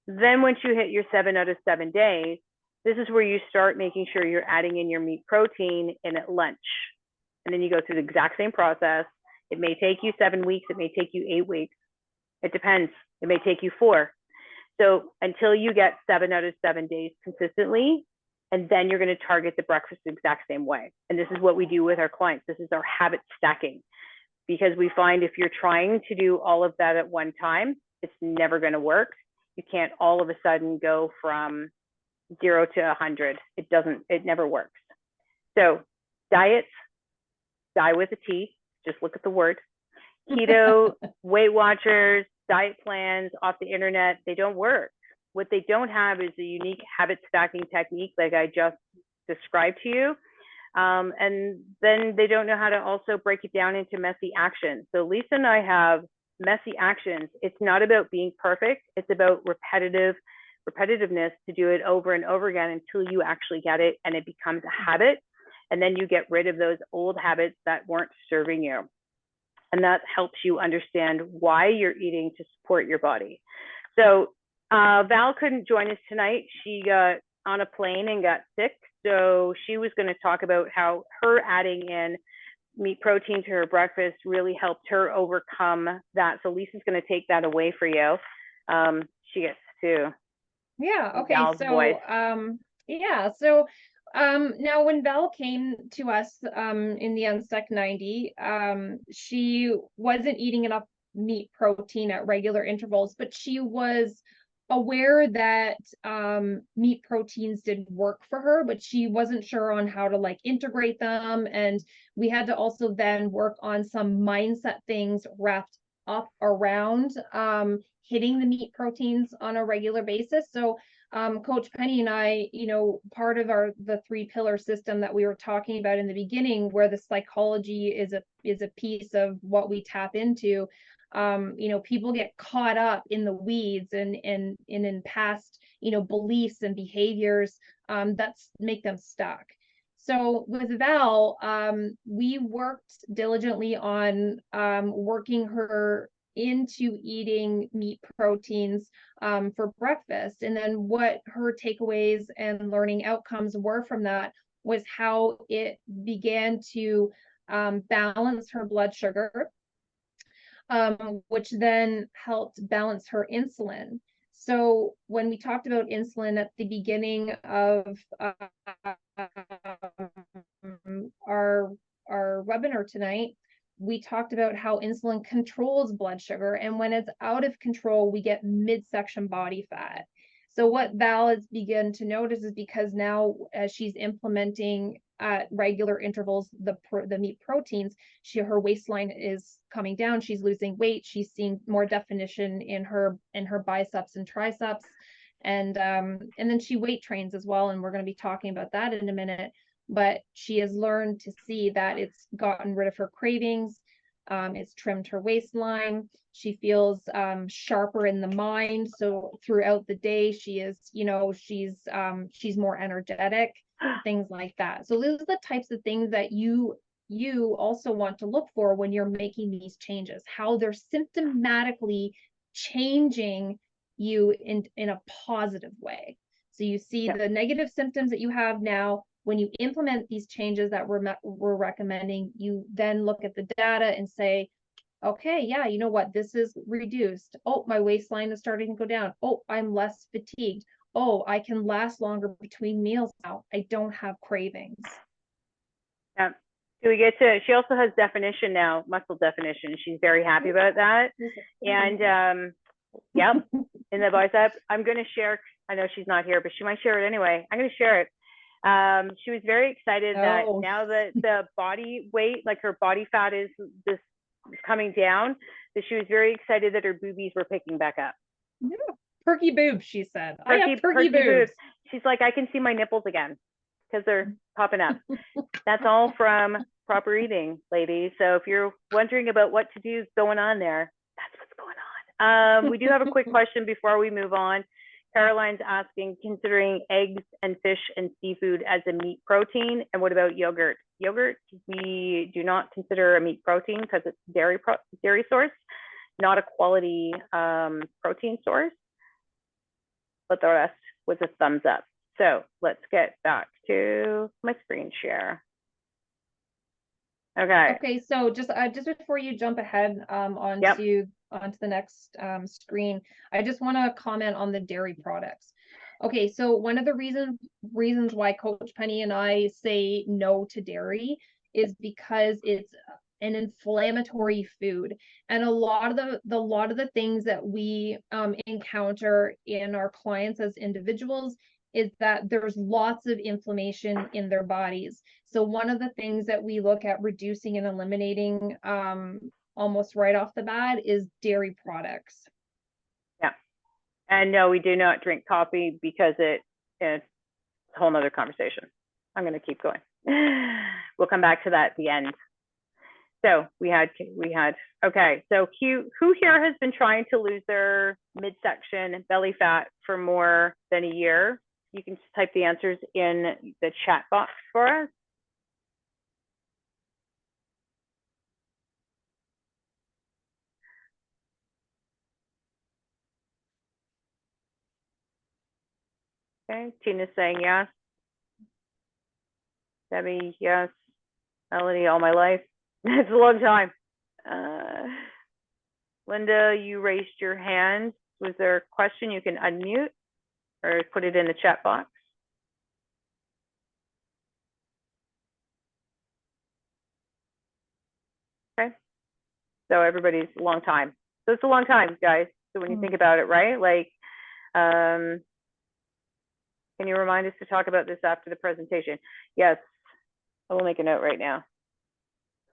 Then once you hit your 7 out of 7 days, this is where you start making sure you're adding in your meat protein in at lunch. And then you go through the exact same process. It may take you 7 weeks. It may take you 8 weeks. It depends. It may take you 4. So until you get 7 out of 7 days consistently, and then you're going to target the breakfast the exact same way. And this is what we do with our clients. This is our habit stacking, because we find if you're trying to do all of that at one time, it's never going to work. You can't all of a sudden go from 0 to 100. It never works. So diets, die with a T, just look at the word. Keto, Weight Watchers, diet plans off the internet, they don't work. What they don't have is a unique habit stacking technique like I just described to you. And then they don't know how to also break it down into messy actions. So Lisa and I have messy actions. It's not about being perfect. It's about repetitiveness to do it over and over again until you actually get it and it becomes a habit. And then you get rid of those old habits that weren't serving you. And that helps you understand why you're eating to support your body. So Val couldn't join us tonight. She got on a plane and got sick. So she was going to talk about how her adding in meat protein to her breakfast really helped her overcome that. So Lisa's going to take that away for you. She gets to. Yeah. Okay. Val's So, voice. yeah. So, now when Val came to us, in the Unstuck 90, she wasn't eating enough meat protein at regular intervals, but she was aware that meat proteins didn't work for her, but she wasn't sure on how to like integrate them. And we had to also then work on some mindset things wrapped up around hitting the meat proteins on a regular basis. So Coach Penny and I, part of the 3-pillar system that we were talking about in the beginning, where the psychology is a piece of what we tap into. People get caught up in the weeds and in past, beliefs and behaviors that's make them stuck. So with Val, we worked diligently on working her into eating meat proteins for breakfast. And then what her takeaways and learning outcomes were from that was how it began to balance her blood sugar, which then helped balance her insulin. So when we talked about insulin at the beginning of our webinar tonight, we talked about how insulin controls blood sugar, and when it's out of control, we get midsection body fat. So what Val has begun to notice is, because now as she's implementing at regular intervals the meat proteins, her waistline is coming down, she's losing weight, she's seeing more definition in her biceps and triceps, and then she weight trains as well, and we're going to be talking about that in a minute. But she has learned to see that it's gotten rid of her cravings, it's trimmed her waistline, she feels sharper in the mind, so throughout the day she is, she's more energetic, things like that. So those are the types of things that you also want to look for when you're making these changes, how they're symptomatically changing you in a positive way. So you see Yep. the negative symptoms that you have now. When you implement these changes that we're recommending, you then look at the data and say, okay, yeah, you know what? This is reduced. Oh, my waistline is starting to go down. Oh, I'm less fatigued. Oh, I can last longer between meals now. I don't have cravings. Yeah. Do we get to, she also has definition now, muscle definition. She's very happy about that. And yep, in the bicep, I'm going to share, I know she's not here, but she might share it anyway. I'm going to share it. She was very excited that now that the body weight, like her body fat is coming down, that she was very excited that her boobies were picking back up. Yeah. Perky boobs, she said. I have perky boobs. boobs. She's like, I can see my nipples again because they're popping up. That's all from proper eating, ladies. So if you're wondering about what to do going on there, that's what's going on. We do have a quick question before we move on. Caroline's asking, considering eggs and fish and seafood as a meat protein, and what about yogurt? Yogurt, we do not consider a meat protein because it's dairy source, not a quality protein source, but the rest was a thumbs up. So let's get back to my screen share. Okay. Okay, so just before you jump ahead onto the next screen, I just want to comment on the dairy products. Okay, so one of the reasons why Coach Penny and I say no to dairy is because it's an inflammatory food, and a lot of the things that we encounter in our clients as individuals is that there's lots of inflammation in their bodies. So one of the things that we look at reducing and eliminating almost right off the bat is dairy products. Yeah. And no, we do not drink coffee because it's a whole nother conversation. I'm going to keep going. We'll come back to that at the end. So we had, okay. So who here has been trying to lose their midsection belly fat for more than a year? You can just type the answers in the chat box for us. Okay, Tina's saying yes. Debbie, yes. Melody, all my life. It's a long time. Linda, you raised your hand. Was there a question? You can unmute or put it in the chat box. Okay. So everybody's a long time. So it's a long time, guys. So when you think about it, right? Like, can you remind us to talk about this after the presentation? Yes, I will make a note right now.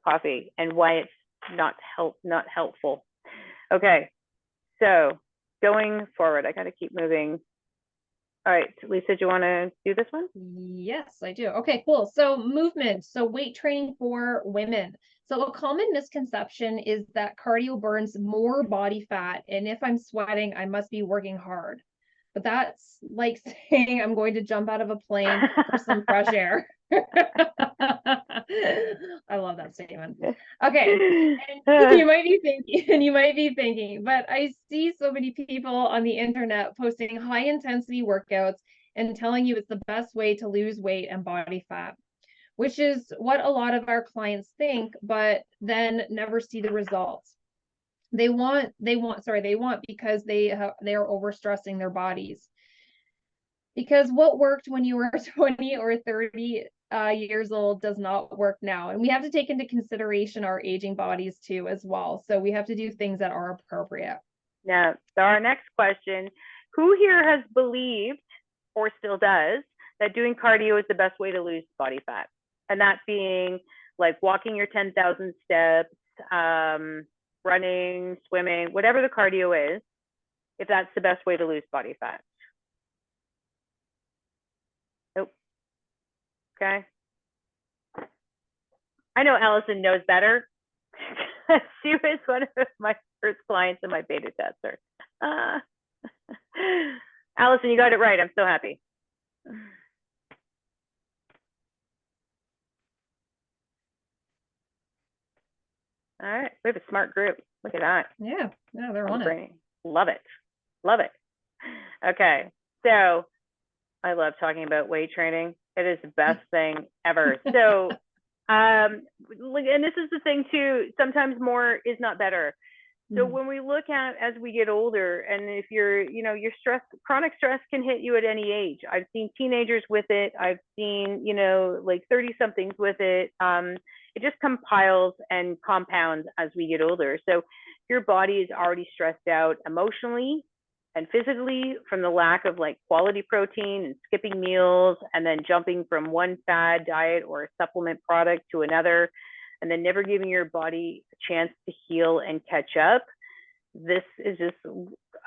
Coffee and why it's not helpful. Okay, so going forward, I got to keep moving. All right, Lisa, do you want to do this one? Yes, I do. Okay, cool. So movement, so weight training for women. So a common misconception is that cardio burns more body fat, and if I'm sweating, I must be working hard. But that's like saying I'm going to jump out of a plane for some fresh air. I love that statement. Okay, and you might be thinking, but I see so many people on the internet posting high intensity workouts and telling you it's the best way to lose weight and body fat, which is what a lot of our clients think, but then never see the results. They want because they are overstressing their bodies. Because what worked when you were 20 or 30 years old does not work now. And we have to take into consideration our aging bodies too as well. So we have to do things that are appropriate. Yeah. So our next question, who here has believed or still does that doing cardio is the best way to lose body fat? And that being like walking your 10,000 steps, running, swimming, whatever the cardio is, if that's the best way to lose body fat. Nope. Okay. I know Allison knows better. She was one of my first clients in my beta tester. Allison, you got it right. I'm so happy. All right, we have a smart group. Look at that. Yeah, they're on it. Love it. Love it. Okay, so I love talking about weight training. It is the best thing ever. So, and this is the thing too, sometimes more is not better. So when we look at as we get older, and if you're, your stress, chronic stress can hit you at any age. I've seen teenagers with it. I've seen, like 30 somethings with it. It just compiles and compounds as we get older. So your body is already stressed out emotionally and physically from the lack of like quality protein and skipping meals and then jumping from one fad diet or a supplement product to another, and then never giving your body a chance to heal and catch up. This is just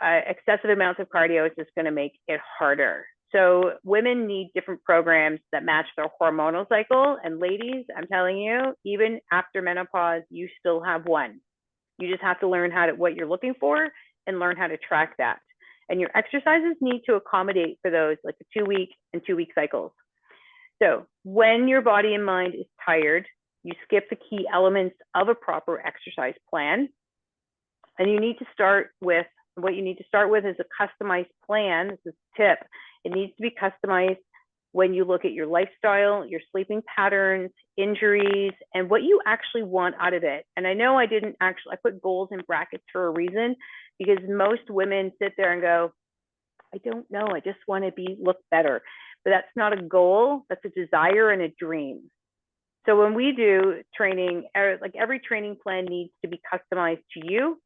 excessive amounts of cardio is just going to make it harder. So women need different programs that match their hormonal cycle. And ladies, I'm telling you, even after menopause, you still have one. You just have to learn what you're looking for and learn how to track that. And your exercises need to accommodate for those, like the 2-week and 2-week cycles. So when your body and mind is tired, you skip the key elements of a proper exercise plan. And you need to start with, what you need to start with is a customized plan. This is a tip. It needs to be customized when you look at your lifestyle, your sleeping patterns, injuries, and what you actually want out of it. And I know I put goals in brackets for a reason, because most women sit there and go, I don't know, I just want to look better. But that's not a goal, that's a desire and a dream. So when we do training, like every training plan needs to be customized to you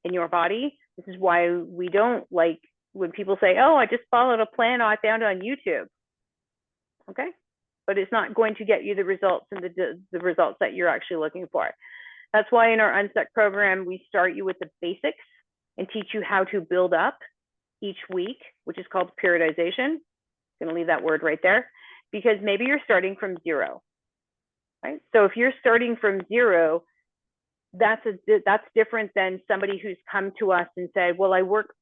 and your body. This is why we don't like when people say, oh, I just followed a plan I found on YouTube. Okay, but it's not going to get you the results and the results that you're actually looking for. That's why in our Unstuck program, we start you with the basics and teach you how to build up each week, which is called periodization. I'm going to leave that word right there, because maybe you're starting from zero, right? So if you're starting from zero, that's different than somebody who's come to us and said, well, I work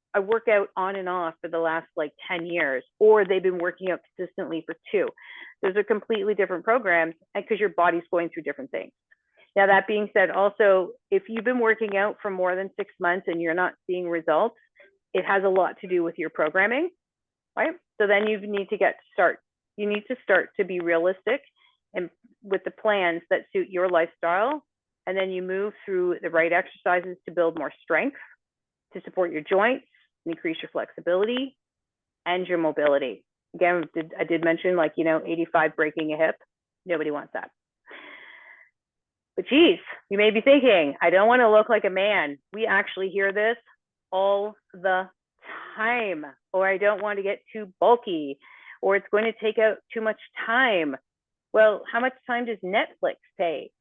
out on and off for the last like 10 years, or they've been working out consistently for 2. Those are completely different programs, because your body's going through different things. Now, that being said, also, if you've been working out for more than 6 months and you're not seeing results, it has a lot to do with your programming, right? So then you need to start to be realistic and with the plans that suit your lifestyle. And then you move through the right exercises to build more strength, to support your joints, increase your flexibility and your mobility. Again, I did mention, like, 85 breaking a hip. Nobody wants that. But geez, you may be thinking, I don't want to look like a man. We actually hear this all the time. Or I don't want to get too bulky, or it's going to take out too much time. Well, how much time does Netflix take?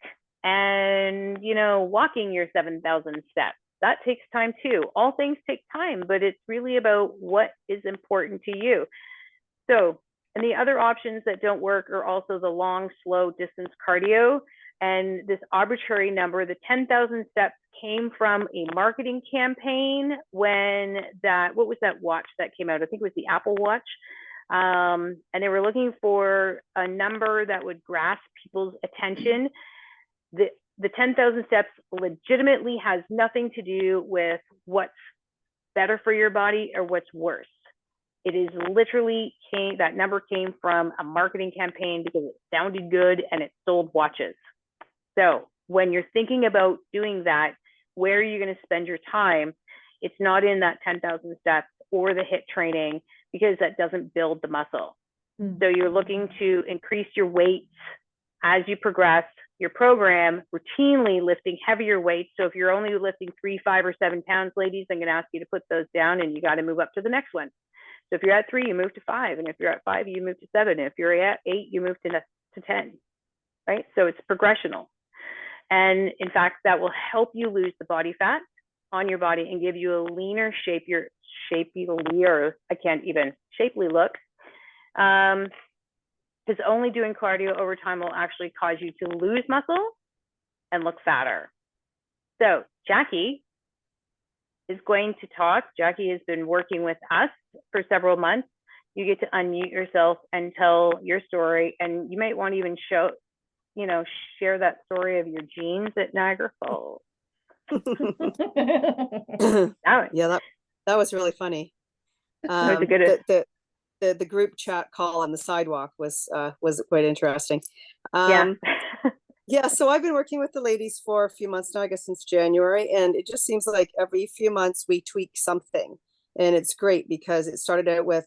And, walking your 7,000 steps, that takes time too. All things take time, but it's really about what is important to you. So, and the other options that don't work are also the long, slow distance cardio. And this arbitrary number, the 10,000 steps, came from a marketing campaign when what was that watch that came out? I think it was the Apple Watch. And they were looking for a number that would grasp people's attention. The 10,000 steps legitimately has nothing to do with what's better for your body or what's worse. It is literally that number came from a marketing campaign because it sounded good and it sold watches. So when you're thinking about doing that, where are you going to spend your time? It's not in that 10,000 steps or the HIIT training, because that doesn't build the muscle. So you're looking to increase your weights as you progress your program, routinely lifting heavier weights. So if you're only lifting 3, 5, or 7 pounds, ladies, I'm going to ask you to put those down, and you got to move up to the next one. So if you're at 3, you move to 5. And if you're at 5, you move to 7. And if you're at 8, you move to 10, right? So it's progressional. And in fact, that will help you lose the body fat on your body and give you a leaner, shapely look. Because only doing cardio over time will actually cause you to lose muscle and look fatter. So Jackie is going to talk. Jackie has been working with us for several months. You get to unmute yourself and tell your story, and you might want to even share that story of your jeans at Niagara Falls. Yeah, that was really funny. was a good. The group chat call on the sidewalk was quite interesting. Yeah. Yeah, so I've been working with the ladies for a few months now, I guess since January, and it just seems like every few months we tweak something. And it's great because it started out with,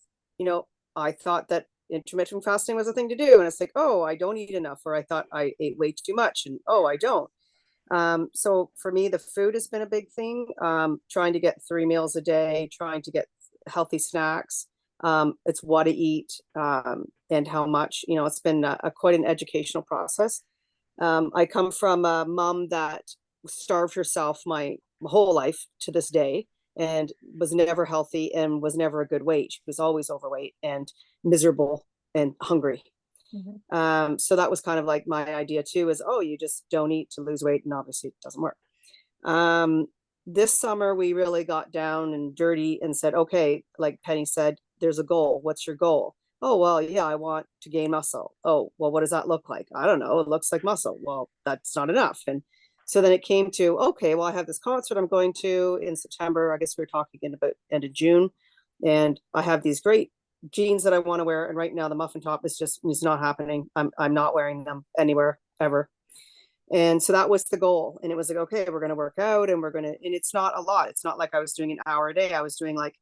I thought that intermittent fasting was a thing to do. And it's like, oh, I don't eat enough, or I thought I ate way too much, and oh, I don't. So for me, the food has been a big thing. Trying to get 3 meals a day, trying to get healthy snacks. It's what to eat, and how much, it's been quite an educational process. I come from a mom that starved herself my whole life to this day, and was never healthy and was never a good weight. She was always overweight and miserable and hungry. So that was kind of like my idea too, is, oh, you just don't eat to lose weight, and obviously it doesn't work. This summer we really got down and dirty and said, okay, like Penny said, there's a goal. What's your goal? Oh, well, yeah, I want to gain muscle. Oh, well, what does that look like? I don't know. It looks like muscle. Well, that's not enough. And so then it came to, okay, well, I have this concert I'm going to in September. I guess we were talking in about end of June. And I have these great jeans that I want to wear. And right now the muffin top is not happening. I'm not wearing them anywhere ever. And so that was the goal. And it was like, okay, we're going to work out, and and it's not a lot. It's not like I was doing an hour a day. I was doing like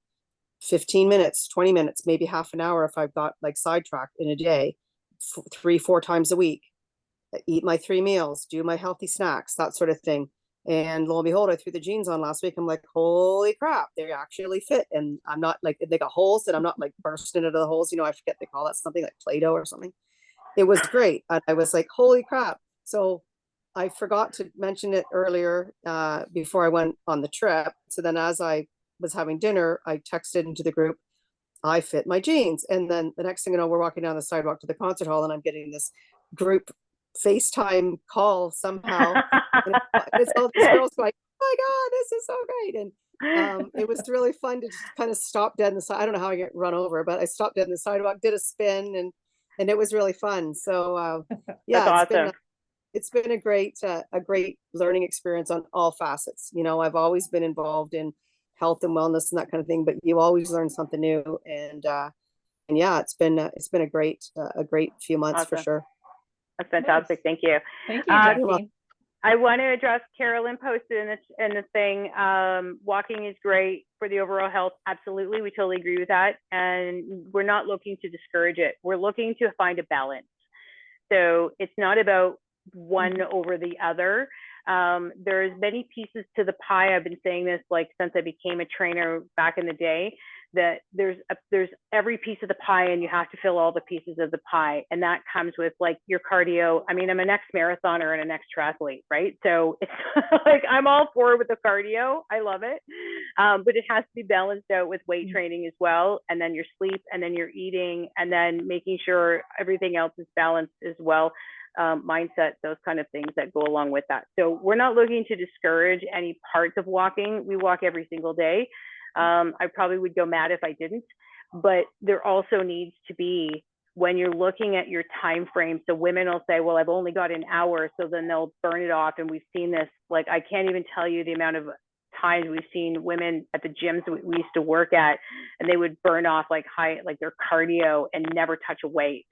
15 minutes, 20 minutes, maybe half an hour if I've got like sidetracked in a day, 3-4 times a week. Eat my 3 meals, do my healthy snacks, that sort of thing. And lo and behold, I threw the jeans on last week. I'm like, holy crap, they actually fit. And I'm not like, they got holes, and I'm not like bursting into the holes. I forget they call that something like Play-Doh or something. It was great. I was like, holy crap. So I forgot to mention it earlier before I went on the trip. So then as I was having dinner, I texted into the group, I fit my jeans. And then the next thing you know, we're walking down the sidewalk to the concert hall, and I'm getting this group FaceTime call somehow. And it's all these girls going, oh my God, this is so great. And it was really fun to just kind of stop dead in the side. I don't know how I get run over, but I stopped dead in the sidewalk, did a spin, and it was really fun. So yeah, That's awesome. It's been a great learning experience on all facets. I've always been involved in health and wellness and that kind of thing, but you always learn something new. And yeah, it's been a great few months for sure. That's fantastic. Thank you. Thank you, Jackie. I want to address Carolyn posted in the thing. Walking is great for the overall health. Absolutely, we totally agree with that. And we're not looking to discourage it. We're looking to find a balance. So it's not about one over the other. There's many pieces to the pie. I've been saying this like since I became a trainer back in the day, that there's every piece of the pie, and you have to fill all the pieces of the pie. And that comes with like your cardio. I mean, I'm an ex-marathoner and an ex-triathlete, right? So it's like, I'm all for with the cardio. I love it. But it has to be balanced out with weight training as well. And then your sleep, and then your eating, and then making sure everything else is balanced as well. Mindset, those kind of things that go along with that. So we're not looking to discourage any parts of walking. We walk every single day. I probably would go mad if I didn't, but there also needs to be, when you're looking at your time frame. So women will say, well, I've only got an hour, so then they'll burn it off. And we've seen this, like, I can't even tell you the amount of times we've seen women at the gyms we used to work at, and they would burn off like their cardio and never touch a weight.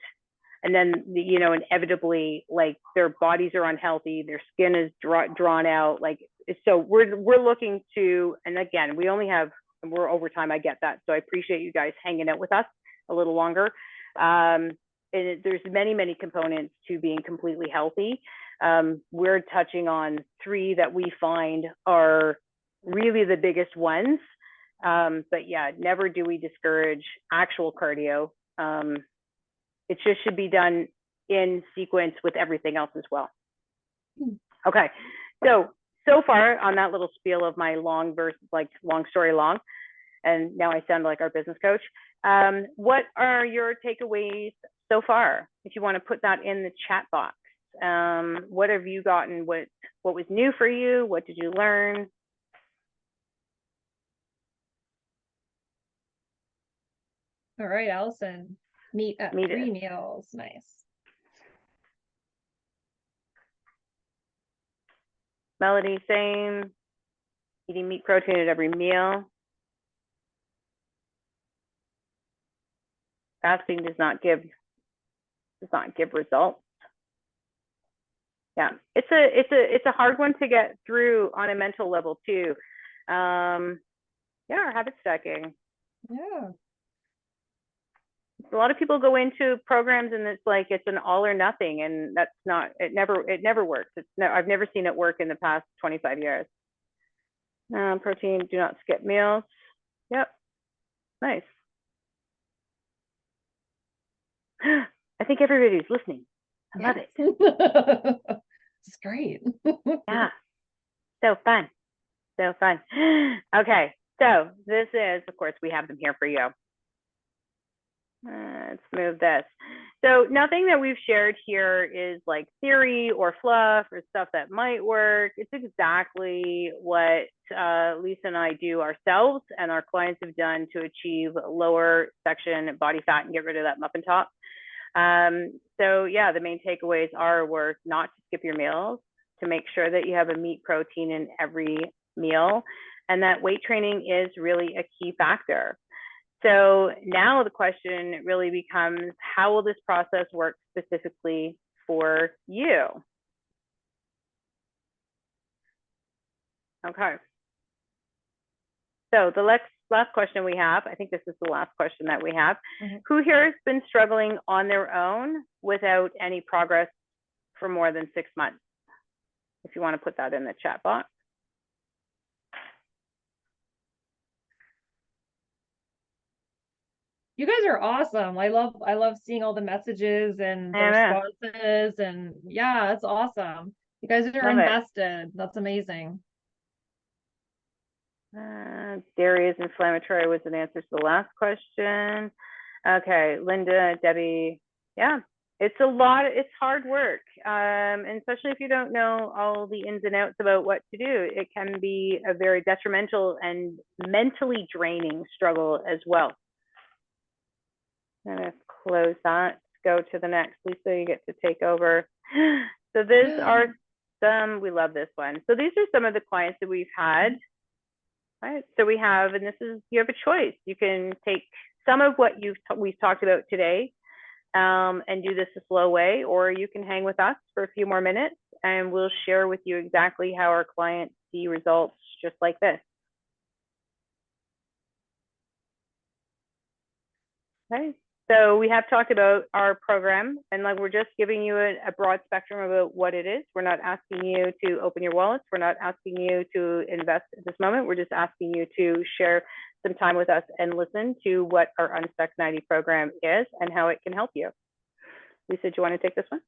And then, inevitably, like, their bodies are unhealthy, their skin is drawn out. Like, so we're looking to, and again, we're over time. I get that. So I appreciate you guys hanging out with us a little longer. And there's many components to being completely healthy. We're touching on 3 that we find are really the biggest ones. But yeah, never do we discourage actual cardio. It just should be done in sequence with everything else as well. Okay, so far on that little spiel of my long story long, and now I sound like our business coach. What are your takeaways so far? If you want to put that in the chat box, what have you gotten? What was new for you? What did you learn? All right, Allison. Meat at 3 meals. Nice. Melody, same. Eating meat protein at every meal. Fasting does not give results. Yeah, it's a hard one to get through on a mental level too. Yeah, our habit stacking. Yeah. A lot of people go into programs and it's like it's an all or nothing, and that's not. It never works. I've never seen it work in the past 25 years. Protein, do not skip meals. Yep, nice. I think everybody's listening. I love it. It's great. Yeah, so fun. So fun. Okay, so this is, of course, we have them here for you. Let's move this. So nothing that we've shared here is like theory or fluff or stuff that might work. It's exactly what Lisa and I do ourselves and our clients have done to achieve lower section body fat and get rid of that muffin top. So yeah, the main takeaways were not to skip your meals, to make sure that you have a meat protein in every meal, and that weight training is really a key factor. So now the question really becomes, how will this process work specifically for you? Okay. So the last question we have, I think this is the last question that we have. Who here has been struggling on their own without any progress for more than 6 months? If you want to put that in the chat box. You guys are awesome. I love seeing all the messages and the responses, and yeah, it's awesome. You guys are invested. That's amazing. Dairy is inflammatory was an answer to the last question. Okay, Linda, Debbie, yeah, it's a lot. It's hard work, and especially if you don't know all the ins and outs about what to do, it can be a very detrimental and mentally draining struggle as well. I'm gonna close that. Go to the next. Lisa, you get to take over. So these are some, we love this one. So these are some of the clients that we've had. Right. So we have, and this is, you have a choice. You can take some of what we've talked about today and do this a slow way, or you can hang with us for a few more minutes and we'll share with you exactly how our clients see results just like this. Okay. So we have talked about our program, and like we're just giving you a broad spectrum about what it is. We're not asking you to open your wallets. We're not asking you to invest at this moment. We're just asking you to share some time with us and listen to what our Unstuck 90 program is and how it can help you. Lisa, do you want to take this one?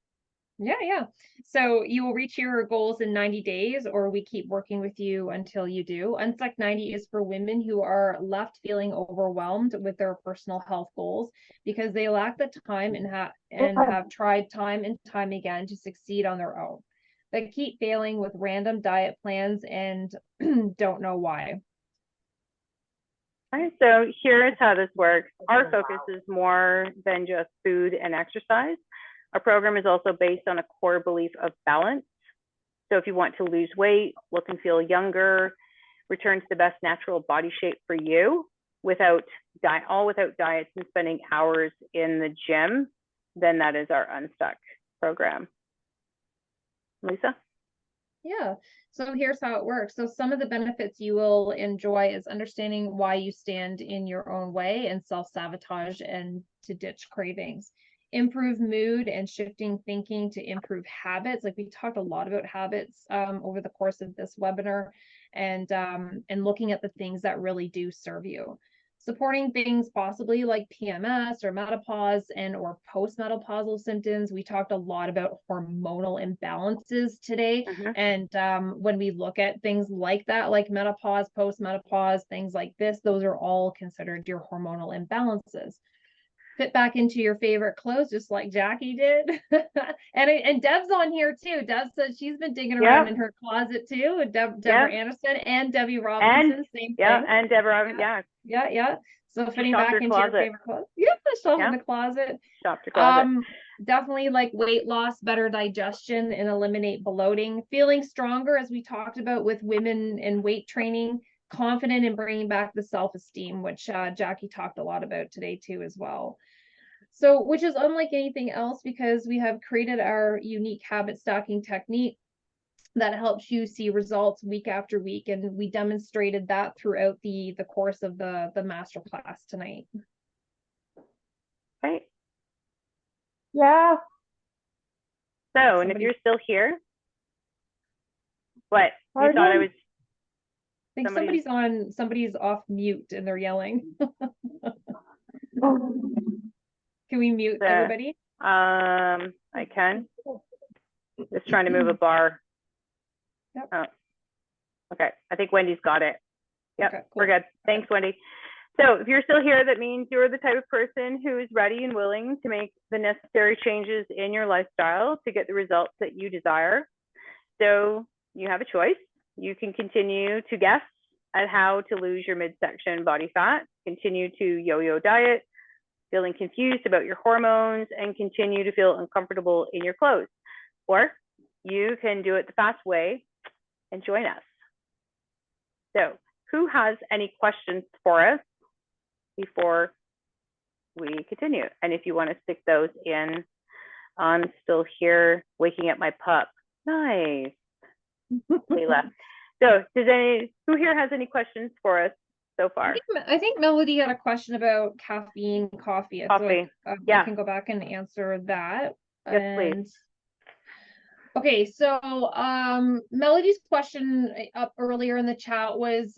Yeah. So you will reach your goals in 90 days, or we keep working with you until you do. Unstuck 90 is for women who are left feeling overwhelmed with their personal health goals because they lack the time and have tried time and time again to succeed on their own, but keep failing with random diet plans and don't know why. All right, so here's how this works. Our focus is more than just food and exercise. Our program is also based on a core belief of balance. So if you want to lose weight, look and feel younger, return to the best natural body shape for you without diets and spending hours in the gym, then that is our Unstuck program. Lisa? Yeah, so here's how it works. So some of the benefits you will enjoy is understanding why you stand in your own way and self-sabotage and to ditch cravings. Improve mood and shifting thinking to improve habits. Like we talked a lot about habits over the course of this webinar, and looking at the things that really do serve you. Supporting things possibly like PMS or menopause and or postmenopausal symptoms. We talked a lot about hormonal imbalances today. And when we look at things like that, like menopause, postmenopause, things like this, those are all considered your hormonal imbalances. Fit back into your favorite clothes, just like Jackie did. and Deb's on here too. Deb said she's been digging around in her closet too. And Deborah Anderson and Debbie Robinson, same thing. And Deborah Robinson, yeah. So fitting back into your favorite clothes. Yeah, shelf in the closet. Shop your closet. Definitely like weight loss, better digestion, and eliminate bloating. Feeling stronger, as we talked about with women and weight training. Confident in bringing back the self-esteem, which Jackie talked a lot about today too as well. So, which is unlike anything else because we have created our unique habit stacking technique that helps you see results week after week. And we demonstrated that throughout the course of the masterclass tonight. Right. Yeah. So, and if Somebody- you're still here, what? You Pardon? thought I was, I think somebody's- somebody's off mute and they're yelling. Can we mute everybody? I can. Just trying to move a bar. Yep. Oh. Okay, I think Wendy's got it. Yep, Okay, we're cool. good. Thanks, Wendy. So if you're still here, that means you're the type of person who is ready and willing to make the necessary changes in your lifestyle to get the results that you desire. So you have a choice. You can continue to guess at how to lose your midsection body fat, continue to yo-yo diet, feeling confused about your hormones, and continue to feel uncomfortable in your clothes. Or you can do it the fast way and join us. So who has any questions for us before we continue? And if you want to stick those in, I'm still here waking up my pup. Nice. Leila. So who here has any questions for us so far? I think Melody had a question about caffeine coffee. Coffee. So Yeah. I can go back and answer that. Yes, please. And okay, so Melody's question up earlier in the chat was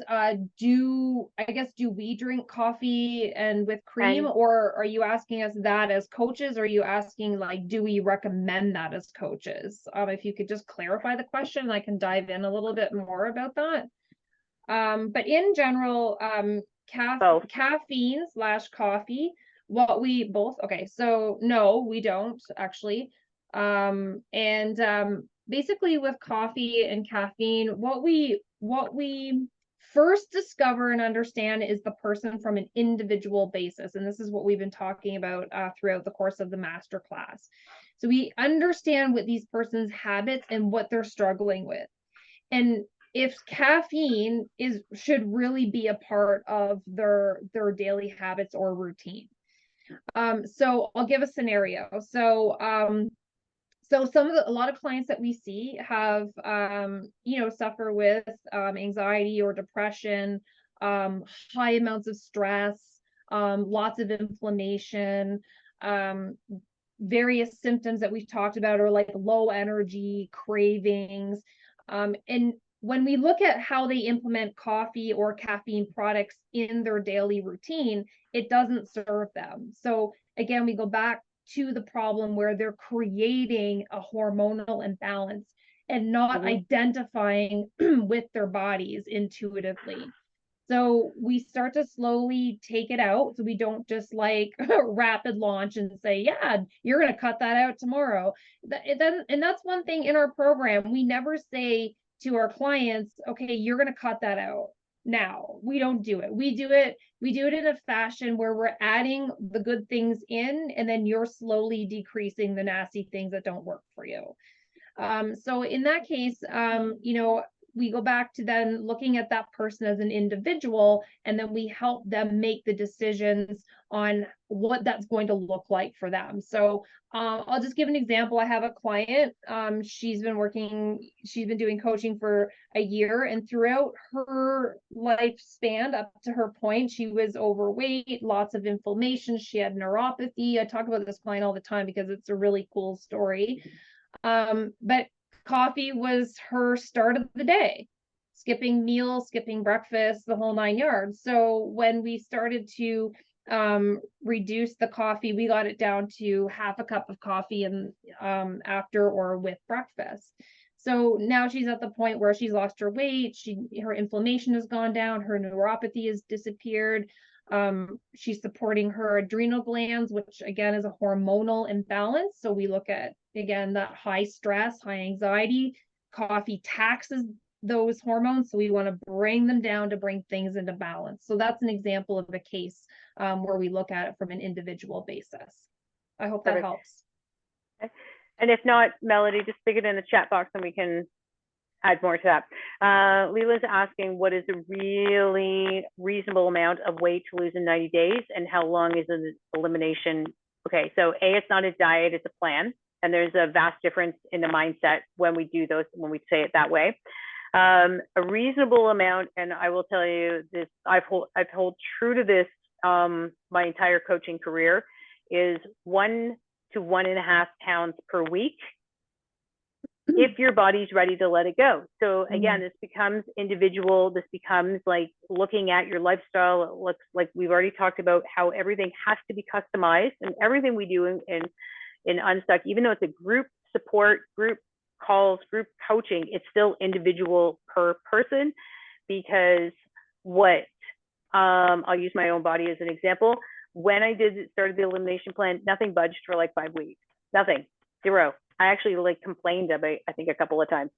do we drink coffee and with cream, or are you asking us that as coaches, or are you asking like do we recommend that as coaches? If you could just clarify the question, I can dive in a little bit more about that. But in general, caffeine / coffee, okay, so no, we don't actually. Basically with coffee and caffeine, what we first discover and understand is the person from an individual basis. And this is what we've been talking about throughout the course of the masterclass. So we understand what these person's habits and what they're struggling with. And if caffeine should really be a part of their daily habits or routine. So I'll give a scenario. So a lot of clients that we see have suffer with anxiety or depression, high amounts of stress, lots of inflammation, various symptoms that we've talked about are like low energy, cravings, and when we look at how they implement coffee or caffeine products in their daily routine, it doesn't serve them. So again, we go back to the problem where they're creating a hormonal imbalance and not identifying with their bodies intuitively. So we start to slowly take it out. So we don't just like rapid launch and say, yeah, you're going to cut that out tomorrow. And that's one thing in our program. We never say to our clients, okay, you're going to cut that out now. We don't do it. We do it in a fashion where we're adding the good things in, and then you're slowly decreasing the nasty things that don't work for you. So in that case, we go back to then looking at that person as an individual, and then we help them make the decisions on what that's going to look like for them. So I'll just give an example. I have a client, she's been doing coaching for a year, and throughout her lifespan up to her point, she was overweight, lots of inflammation, she had neuropathy. I talk about this client all the time because it's a really cool story. But coffee was her start of the day, skipping meals, skipping breakfast, the whole 9 yards. So when we started to reduce the coffee, we got it down to half a cup of coffee and after or with breakfast. So now she's at the point where she's lost her weight, her inflammation has gone down, her neuropathy has disappeared. She's supporting her adrenal glands, which again is a hormonal imbalance. So we look at, again, that high stress, high anxiety. Coffee taxes those hormones. So we want to bring them down to bring things into balance. So that's an example of a case where we look at it from an individual basis. I hope that helps. And if not, Melody, just stick it in the chat box and we can add more to that. Leila's asking, what is a really reasonable amount of weight to lose in 90 days, and how long is an elimination Okay, so A, it's not a diet, it's a plan. And there's a vast difference in the mindset when we do those, when we say it that way. A reasonable amount, and I will tell you this, I've held true to this my entire coaching career, is 1 to 1.5 pounds per week if your body's ready to let it go. So again, this becomes individual. This becomes like looking at your lifestyle. It looks like we've already talked about how everything has to be customized, and everything we do in Unstuck, even though it's a group support, group calls, group coaching, it's still individual per person. Because what I'll use my own body as an example. When I started the elimination plan, nothing budged for like 5 weeks. Nothing, zero. I actually like complained about, I think, a couple of times.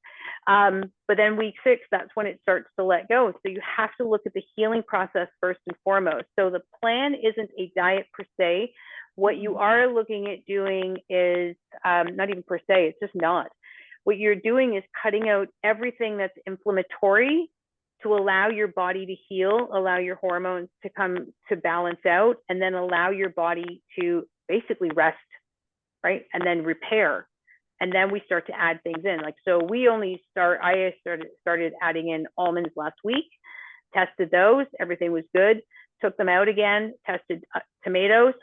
But then week 6, that's when it starts to let go. So you have to look at the healing process first and foremost. So the plan isn't a diet per se. What you are looking at doing is not even per se, it's just not. What you're doing is cutting out everything that's inflammatory to allow your body to heal, allow your hormones to come to balance out, and then allow your body to basically rest, right? And then repair. And then we start to add things in. Like, so I started adding in almonds last week, tested those, everything was good, took them out again, tested tomatoes,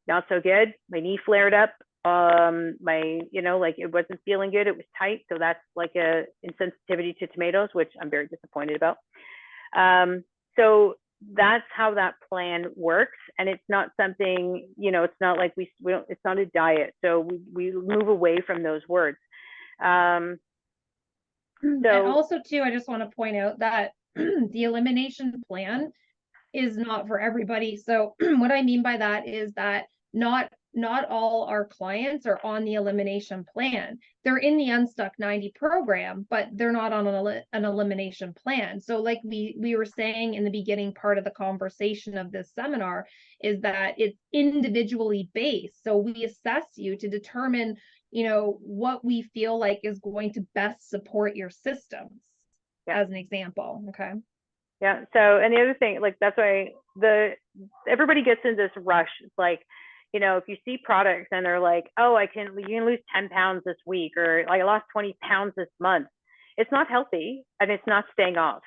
not so good. My knee flared up. Like it wasn't feeling good. It was tight. So that's like a insensitivity to tomatoes, which I'm very disappointed about. So that's how that plan works. And it's not something, it's not like we don't, it's not a diet. So we move away from those words. And also too, I just want to point out that the elimination plan is not for everybody. So what I mean by that is that not all our clients are on the elimination plan. They're in the Unstuck 90 program, but they're not on an elimination plan. So like we were saying in the beginning part of the conversation of this seminar, is that it's individually based. So we assess you to determine, what we feel like is going to best support your systems, as an example. Okay. Yeah. So, and the other thing, like, that's why everybody gets into this rush. It's like, if you see products and they're like, oh, you can lose 10 pounds this week, or like I lost 20 pounds this month. It's not healthy, and it's not staying off,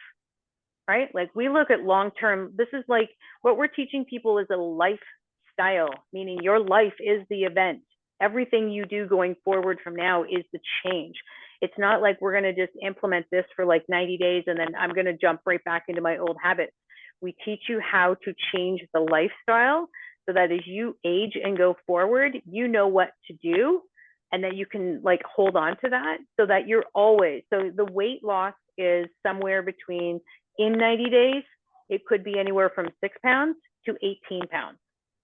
right? Like, we look at long-term, this is like what we're teaching people is a lifestyle, meaning your life is the event. Everything you do going forward from now is the change. It's not like we're going to just implement this for like 90 days and then I'm going to jump right back into my old habits. We teach you how to change the lifestyle so that as you age and go forward, you know what to do, and that you can like hold on to that so that you're always, so the weight loss is somewhere between, in 90 days, it could be anywhere from 6 pounds to 18 pounds.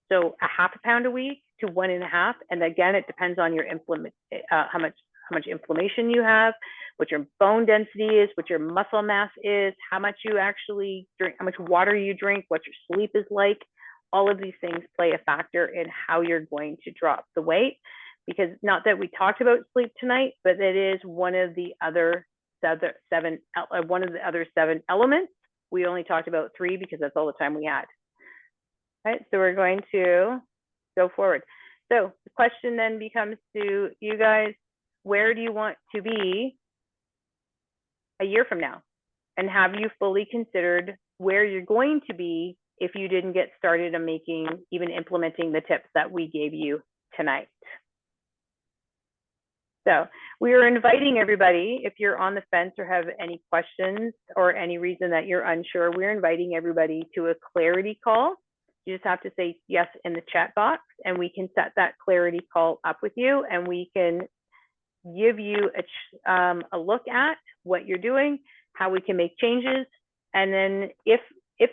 So a half a pound a week to 1.5. And again, it depends on your how much inflammation you have, what your bone density is, what your muscle mass is, how much you actually drink, how much water you drink, what your sleep is like. All of these things play a factor in how you're going to drop the weight. Because not that we talked about sleep tonight, but it is one of the other seven elements. We only talked about 3 because that's all the time we had. Right, so we're going to go forward. So the question then becomes to you guys, where do you want to be a year from now? And have you fully considered where you're going to be if you didn't get started on even implementing the tips that we gave you tonight? So we are inviting everybody, if you're on the fence or have any questions or any reason that you're unsure, we're inviting everybody to a clarity call. You just have to say yes in the chat box, and we can set that clarity call up with you, and we can give you a look at what you're doing, how we can make changes, and then if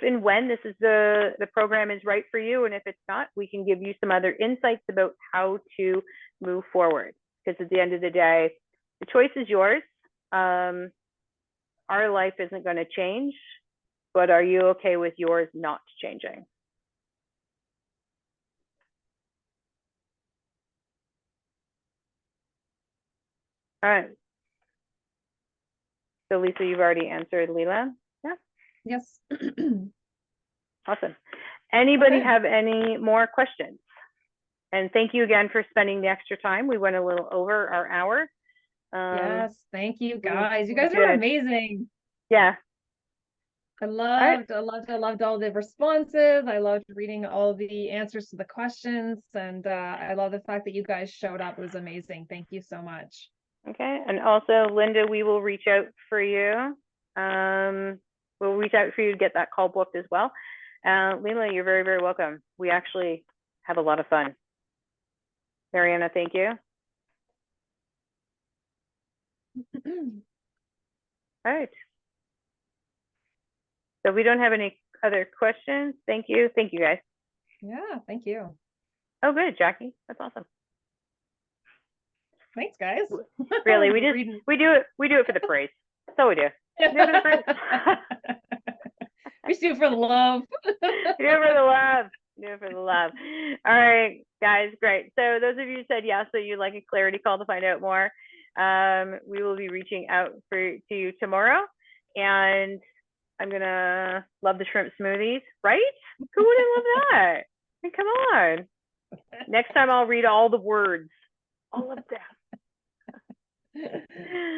and when this is the program is right for you, and if it's not, we can give you some other insights about how to move forward. Because at the end of the day, the choice is yours. Our life isn't going to change, but are you okay with yours not changing? All right. So Lisa, you've already answered Leela. Yeah. Yes. Awesome. Anybody Okay. have any more questions? And thank you again for spending the extra time. We went a little over our hour. Yes, thank you we guys. You guys were did. amazing. Yeah. I loved all the responses. I loved reading all the answers to the questions. And I love the fact that you guys showed up. It was amazing. Thank you so much. Okay. And also, Linda, we will reach out for you. We'll reach out for you to get that call booked as well. Leela, you're very, very welcome. We actually have a lot of fun. Mariana, thank you. All right. So we don't have any other questions. Thank you. Thank you, guys. Yeah, thank you. Oh, good, Jackie. That's awesome. Thanks, guys. Really, we do it for the praise. So we do. We do it for the praise. We do it for the love. We do it for the love. We do it for the love. All right, guys, great. So those of you who said yes, so you'd like a clarity call to find out more, we will be reaching out to you tomorrow. And I'm gonna love the shrimp smoothies, right? Who wouldn't love that? I mean, come on. Next time I'll read all the words, all of them.